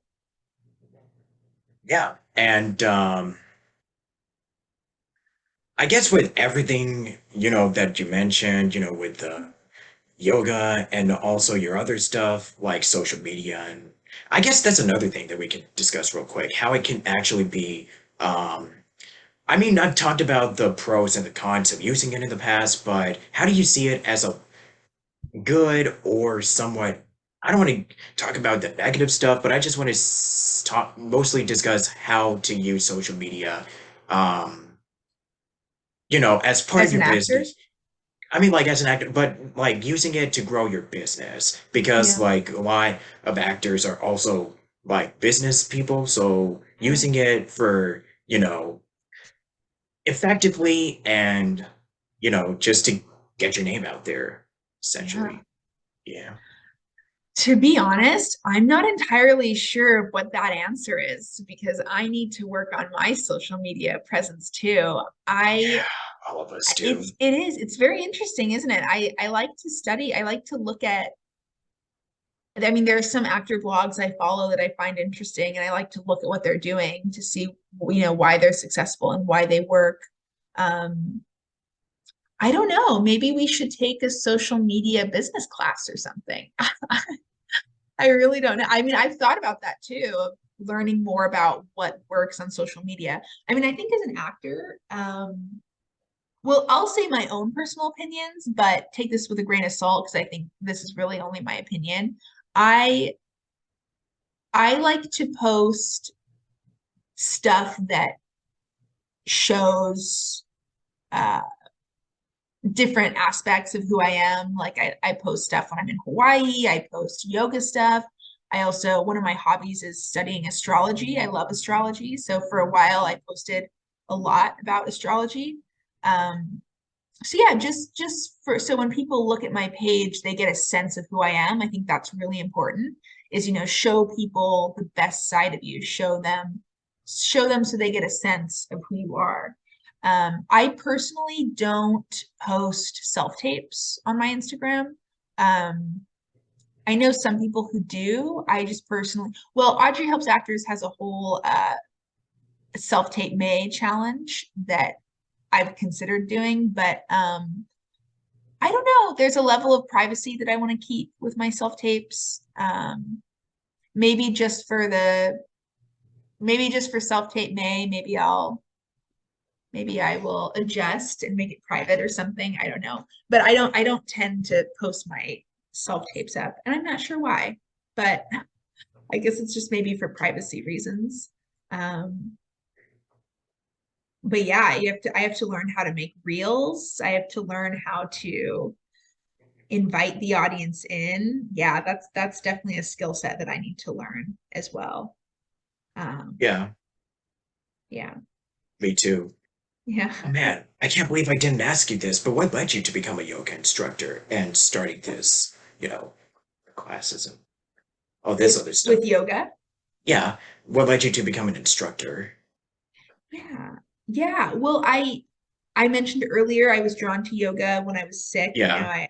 Yeah. And I guess with everything, that you mentioned, with the yoga and also your other stuff like social media, and I guess that's another thing that we could discuss real quick, how it can actually be um I mean, I've talked about the pros and the cons of using it in the past, but how do you see it as a good or somewhat? I don't want to talk about the negative stuff, but I just want to talk mostly discuss how to use social media, um, as part of As your an actor? business. I mean, like as an actor, but like using it to grow your business, because Yeah. like a lot of actors are also like business people, so Yeah. using it for, effectively and, just to get your name out there, Yeah. essentially. Yeah. To be honest, I'm not entirely sure what that answer is, because I need to work on my social media presence too. Yeah, all of us do. It's very interesting, isn't it? I like to study, I like to look at, I mean, there are some actor blogs I follow that I find interesting, and I like to look at what they're doing to see, why they're successful and why they work. Um, I don't know. Maybe we should take a social media business class or something. I really don't know. I mean, I've thought about that too, of learning more about what works on social media. I mean, I think as an actor, well, I'll say my own personal opinions, but take this with a grain of salt because I think this is really only my opinion. I I like to post stuff that shows uh different aspects of who I am. Like I post stuff when I'm in Hawaii, I post yoga stuff. I also, one of my hobbies is studying astrology. I love astrology. So for a while I posted a lot about astrology. Um, so yeah, just for so when people look at my page, they get a sense of who I am. I think that's really important is, show people the best side of you, show them so they get a sense of who you are. I personally don't post self-tapes on my Instagram. Um, I know some people who do. I just personally, well, Audrey Helps Actors has a whole self-tape May challenge that I've considered doing, but I don't know. There's a level of privacy that I want to keep with my self-tapes. Maybe just for maybe just for self-tape May, maybe I will adjust and make it private or something. I don't know. But I don't tend to post my self-tapes up, and I'm not sure why, but I guess it's just maybe for privacy reasons. Um, but yeah, I have to learn how to make reels. I have to learn how to invite the audience in. Yeah, that's definitely a skill set that I need to learn as well. Um, Yeah, yeah, me too. yeah. Oh man, I can't believe I didn't ask you this, but what led you to become a yoga instructor and starting this, classes and all this other stuff? With yoga. Yeah, what led you to become an instructor? Yeah. Yeah. Well, I mentioned earlier I was drawn to yoga when I was sick. Yeah,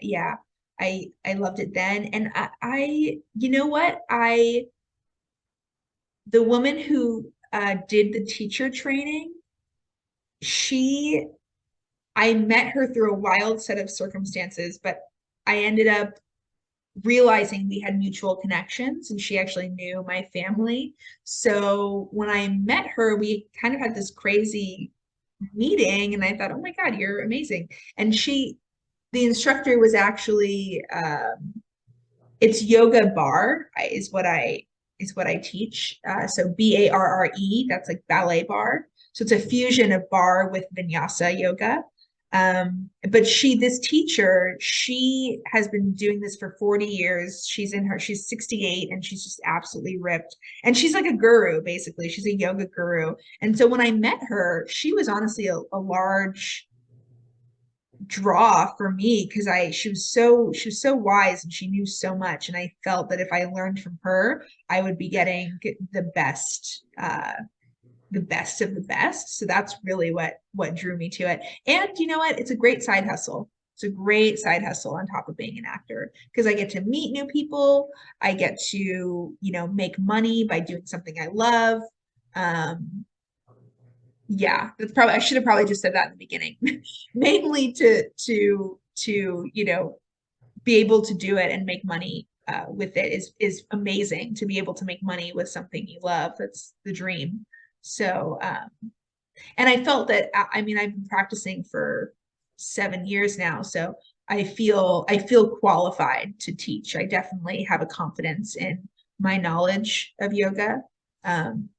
Yeah, I loved it then. And you know what? The woman who did the teacher training, she I met her through a wild set of circumstances, but I ended up realizing we had mutual connections and she actually knew my family. So when I met her, we kind of had this crazy meeting and I thought, oh my God, you're amazing. And the instructor was actually, it's yoga bar is what I teach. So BARRE, that's like ballet bar. So it's a fusion of bar with vinyasa yoga. But this teacher, she has been doing this for 40 years. She's 68 and she's just absolutely ripped. And she's like a guru, basically. She's a yoga guru. And so when I met her, she was honestly a large draw for me because she was so wise and she knew so much. And I felt that if I learned from her, I would be getting the best of the best. So that's really what drew me to it. And you know what? It's a great side hustle. It's a great side hustle on top of being an actor because I get to meet new people. I get to, make money by doing something I love. Um, yeah, I should have probably just said that in the beginning. Mainly to, be able to do it and make money with it is amazing to be able to make money with something you love. That's the dream. So, and I felt that I mean I've been practicing for 7 years now, so I feel qualified to teach. I definitely have a confidence in my knowledge of yoga.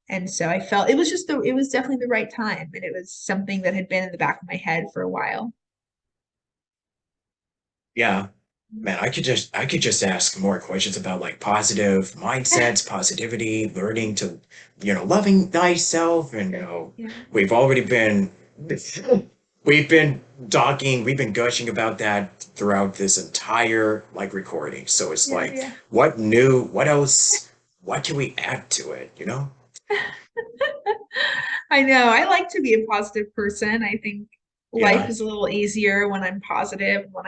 And so I felt it was definitely the right time, and it was something that had been in the back of my head for a while. yeah. Man, I could just ask more questions about like positive mindsets, positivity, learning to, loving thyself, and Yeah, we've already been we've been gushing about that throughout this entire like recording. So it's yeah, like, yeah. what else, what can we add to it, you know? I know. I like to be a positive person. I think life Yeah, is a little easier when I'm positive, when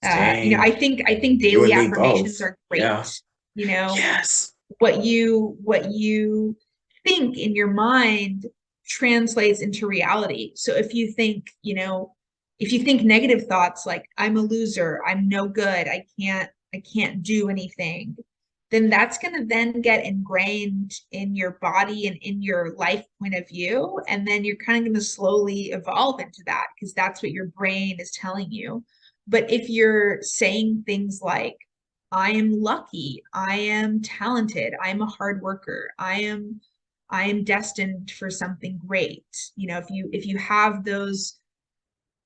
same. I think You daily and me affirmations both. are Yeah. great. You know, Yes. what you think in your mind translates into reality. So if you think, if you think negative thoughts like I'm a loser, I'm no good, I can't do anything, then that's going to then get ingrained in your body and in your life point of view. And then you're kind of going to slowly evolve into that because that's what your brain is telling you. But if you're saying things like, I am lucky, I am talented, I'm a hard worker, I am destined for something great. If you have those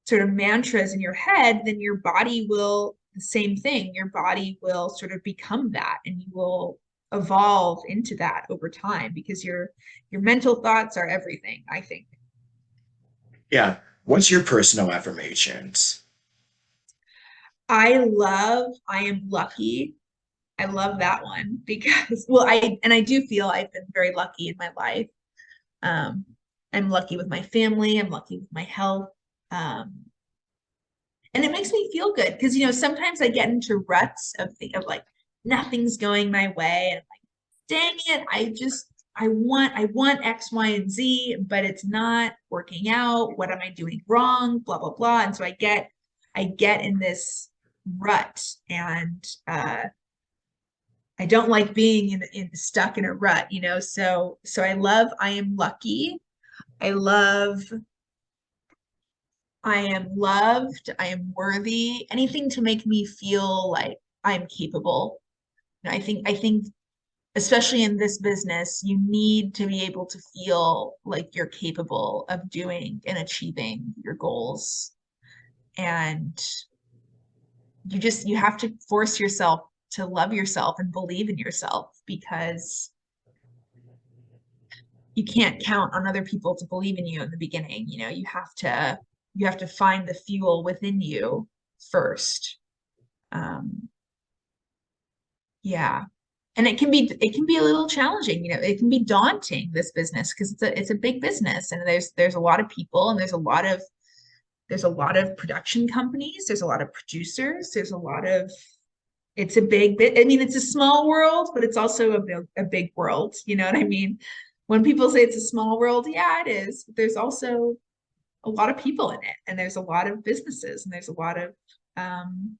sort of mantras in your head, then your body will the same thing. Your body will sort of become that and you will evolve into that over time because your mental thoughts are everything, I think. Yeah. What's your personal affirmations? I am lucky. I love that one because well I do feel I've been very lucky in my life. Um, I'm lucky with my family, I'm lucky with my health. Um, and it makes me feel good because sometimes I get into ruts of like nothing's going my way and I'm like, dang it, I want X, Y, and Z, but it's not working out. What am I doing wrong? Blah blah blah. And so I get in this rut, and I don't like being in stuck in a rut. So I am lucky. I love I am loved, I am worthy, anything to make me feel like I'm capable. I think especially in this business, you need to be able to feel like you're capable of doing and achieving your goals. And you have to force yourself to love yourself and believe in yourself because you can't count on other people to believe in you in the beginning. You have to find the fuel within you first. Um, yeah. And it can be a little challenging, it can be daunting, this business, because it's a big business and there's a lot of people and there's a lot of production companies, there's a lot of producers, there's a lot of it's a big bit. I mean, it's a small world, but it's also a big world. You know what I mean? When people say it's a small world, yeah, it is. But there's also a lot of people in it, and there's a lot of businesses, and there's a lot of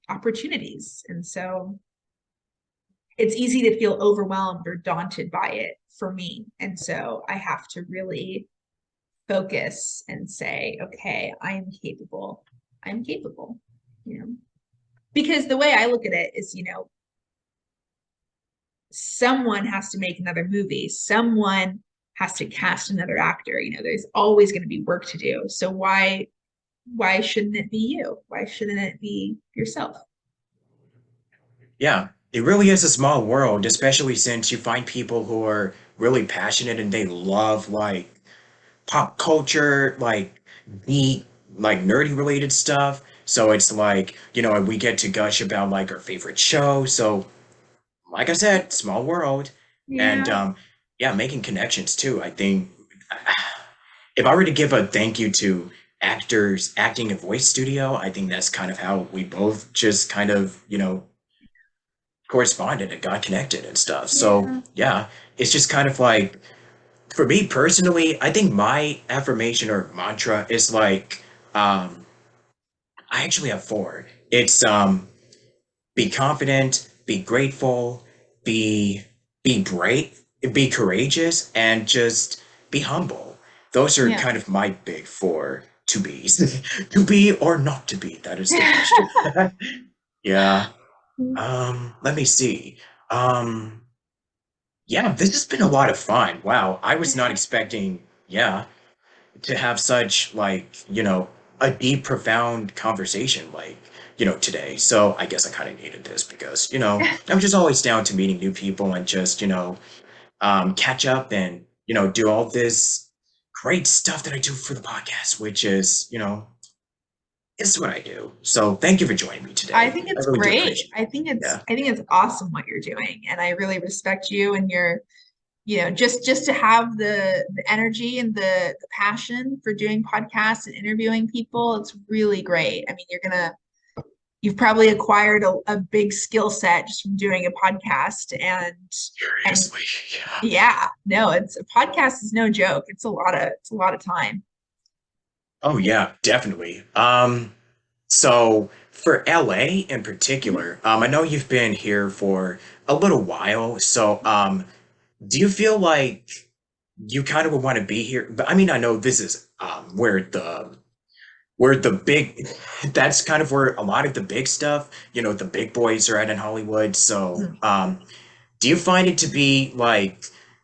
opportunities. And so it's easy to feel overwhelmed or daunted by it for me. And so I have to really focus and say, okay, I am capable. I'm capable, you know, because the way I look at it is, someone has to make another movie. Someone has to cast another actor. There's always going to be work to do. So why shouldn't it be you? Why shouldn't it be yourself? Yeah, it really is a small world, especially since you find people who are really passionate and they love like pop culture, like neat, like nerdy related stuff. So it's like, we get to gush about like our favorite show. So, like I said, small world. And Yeah. yeah, making connections too. I think if I were to give a thank you to actors acting and voice studio, I think that's kind of how we both just kind of, corresponded and got connected and stuff. So Yeah. yeah, it's just kind of like for me personally, I think my affirmation or mantra is like I actually have four. It's be confident, be grateful, be be brave, be courageous, and just be humble. Those are Yeah. kind of my big four to be's. To be or not to be, that is the question. Yeah. Let me see. Um, yeah, this has been a lot of fun. Wow, I was not expecting, yeah, to have such like, a deep, profound conversation like, today. So I guess I kind of needed this because, I'm just always down to meeting new people and just, catch up and, do all this great stuff that I do for the podcast, which is, it's what I do. So thank you for joining me I today. think I it's really do great. appreciate it. Yeah. I think it's awesome what you're doing, and I really respect you and your, just to have the energy and the passion for doing podcasts and interviewing people. It's really great. I mean, you've probably acquired a big skill set just from doing a podcast and Seriously, yeah. yeah, no, it's a podcast is no joke. It's a lot of time. Oh yeah, definitely. So for LA in Mhm. particular, I know you've been here for a little while. So do you feel like you kind of would want to be here? But I mean, I know this is where the big that's kind of where a lot of the big stuff, the big boys are at in Hollywood. So Mhm. do you find it to be like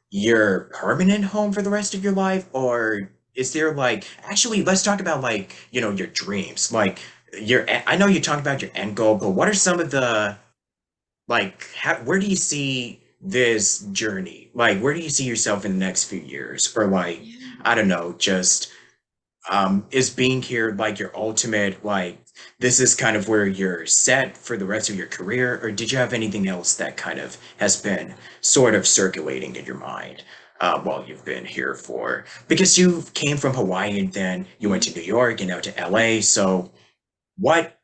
your permanent home for the rest of your life, or is there like actually let's talk about like, your dreams. Like I know you talked about your end goal, but what are some of the like where do you see this journey? Like where do you see yourself in the next few years? Or like, Yeah. I don't know, just is being here like your ultimate like this is kind of where you're set for the rest of your career, or did you have anything else that kind of has been sort of circulating in your mind while you've been here for because you came from Hawaii and then you went to New York and now to LA, so what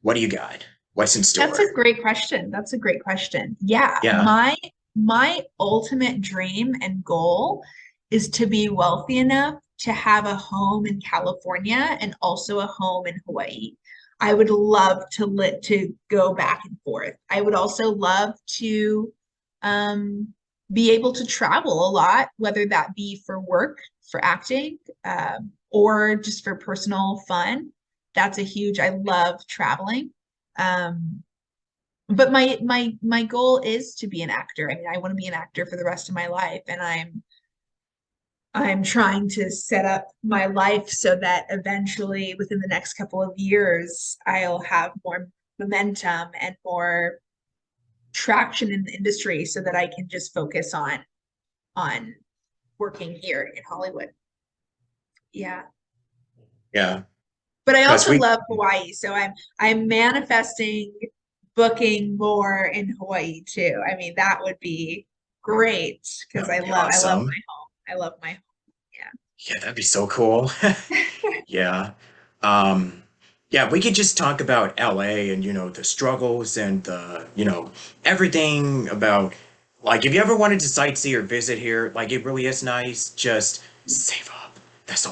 what do you got? What's in That's a store? great question. That's a great question. Yeah, Yeah. my ultimate dream and goal is to be wealthy enough to have a home in California and also a home in Hawaii. I would love to go back and forth. I would also love to um, be able to travel a lot, whether that be for work, for acting, or just for personal fun. That's a huge, I love traveling. Um, but my goal is to be an actor. I mean, I want to be an actor for the rest of my life, and I'm trying to set up my life so that eventually, within the next couple of years, I'll have more momentum and more traction in the industry, so that I can just focus on working here in Hollywood. Yeah. Yeah, But I because also we love Hawaii, so I'm manifesting booking more in Hawaii too. I mean, that would be great that because would be I love awesome. my home. I love my Yeah, that'd be so cool. home. Yeah. Um, yeah, we could just talk about LA and, the struggles and everything about like if you ever wanted to sightsee or visit here, like it really is nice, just save up. That's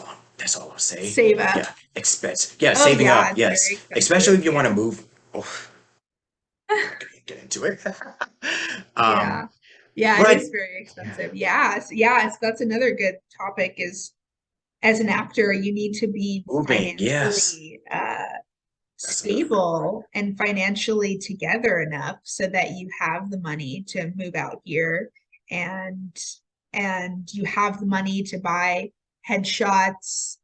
all I'll say. Save up. Yeah, expense. Yeah, Oh saving yeah, up, it's very yes. Especially expensive. if you want to Yeah. move. Oh, I'm not gonna get into it. Yeah. Um, Yeah, it but is very expensive. Yeah. Yeah, that's another good topic is as an actor, you need to be moving, yes. financially That's another good one. stable and financially together enough so that you have the money to move out here and you have the money to buy headshots,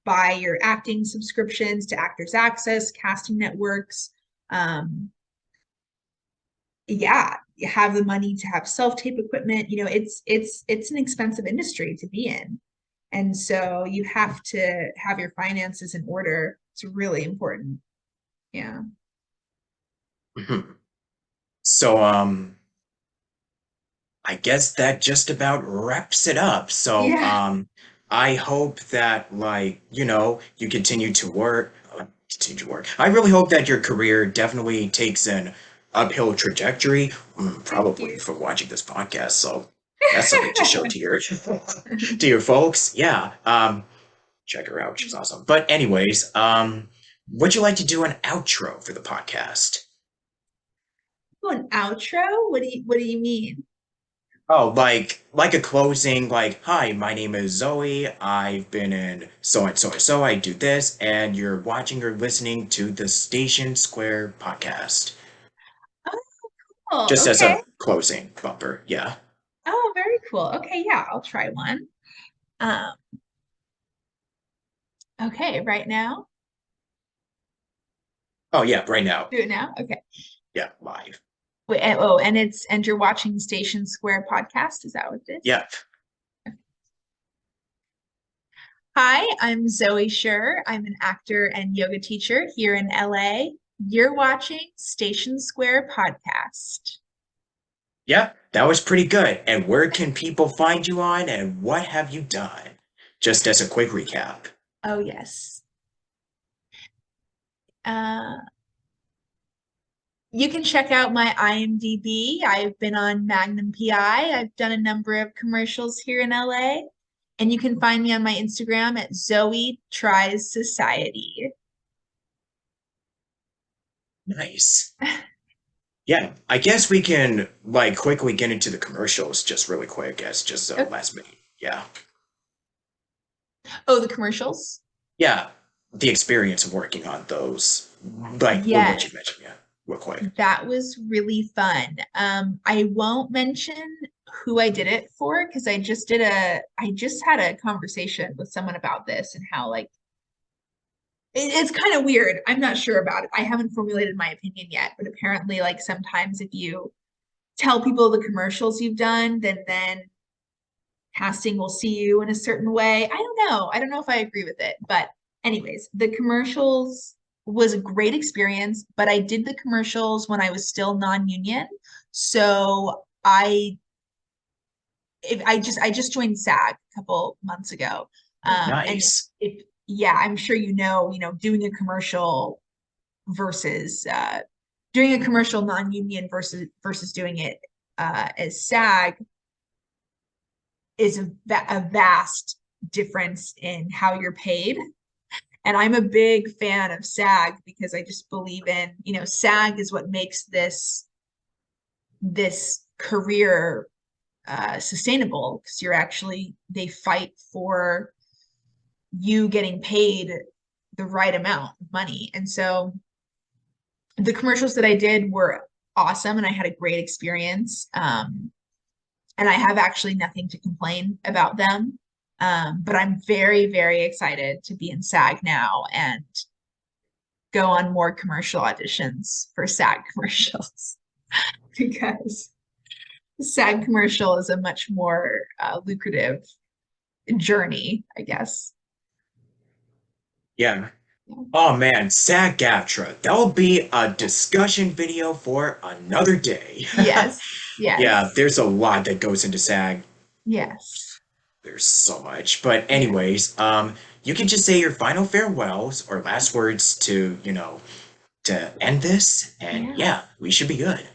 buy your acting subscriptions to Actors Access, casting networks. Yeah, you have the money to have self-tape equipment. It's an expensive industry to be in. And so you have to have your finances in order. It's really important. Yeah. Mhm. So, I guess that just about wraps it up. So, Yeah. I hope that like, you continue to work. I really hope that your career definitely takes an uphill trajectory, Thank probably you. from watching this podcast. So that's something to show to your to your folks. Yeah. Check her out. She's awesome. But anyways, would you like to do an outro for the podcast? Oh, an outro? What do you mean? Oh, like a closing, like, hi, my name is Zoe. I've been in so and so and so. I do this, and you're watching or listening to the Station Square podcast. Oh, Just as okay. a closing bumper. Yeah. Oh, very cool. Okay, yeah, I'll try one. Um, okay, right now. Oh yeah, right now. Do it now. Okay. Yeah, live. Wait, and you're watching Station Square podcast. Is that what it is? Yeah. Hi, I'm Zoe Sher. I'm an actor and yoga teacher here in LA. You're watching Station Square podcast. Yeah, that was pretty good. And where can people find you on, and what have you done? Just as a quick recap. Oh, yes. Uh, you can check out my IMDb. I've been on Magnum PI. I've done a number of commercials here in LA. And you can find me on my Instagram at Zoe Tries Society. Nice. Yeah, I guess we can like quickly get into the commercials just really quick as just a Oh, last minute. Yeah. oh, the commercials? Yeah. The experience of working on those, like what you Yes, mentioned, yeah, real quick. that was really fun. I won't mention who I did it for because I just had a conversation with someone about this and how like it's kind of weird. I'm not sure about it. I haven't formulated my opinion yet, but apparently like sometimes if you tell people the commercials you've done, then casting will see you in a certain way. I don't know. I don't know if I agree with it. But anyways, the commercials was a great experience, but I did the commercials when I was still non-union. So I just joined SAG a couple months ago. And Nice. if yeah, I'm sure you know, doing a commercial versus doing a commercial non-union versus doing it as SAG is a vast difference in how you're paid. And I'm a big fan of SAG because I just believe in, you know, SAG is what makes this career sustainable because you're actually they fight for you getting paid the right amount of money. And so the commercials that I did were awesome and I had a great experience. And I have actually nothing to complain about them. But I'm very, very excited to be in SAG now and go on more commercial auditions for SAG commercials because SAG commercial is a much more lucrative journey, I guess. Yeah. Yeah. Oh man, SAG-AFTRA. That'll be a discussion video for another day. Yes, Yeah, yes, there's a lot that goes into SAG. yes, There's so much. But yeah, anyways, you can just say your final farewells or last words to, to end this, and yeah. yeah, we should be good.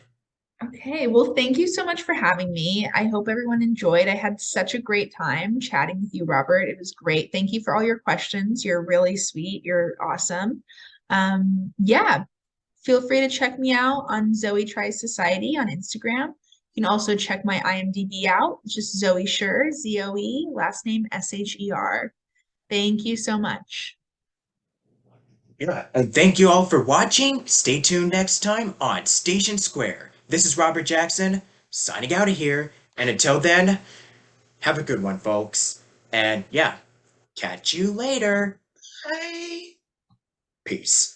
Okay, well, thank you so much for having me. I hope everyone enjoyed. I had such a great time chatting with you, Robert. It was great. Thank you for all your questions. You're really sweet. You're awesome. Yeah, feel free to check me out on Zoe Tries Society on Instagram. You can also check my IMDb out, just Zoe Sher, Z-O-E, last name S-H-E-R. Thank you so much. Yeah, and thank you all for watching. Stay tuned next time on Station Square. This is Robert Jackson, signing out of here, and until then, have a good one, folks. And yeah, catch you later. Bye. Peace.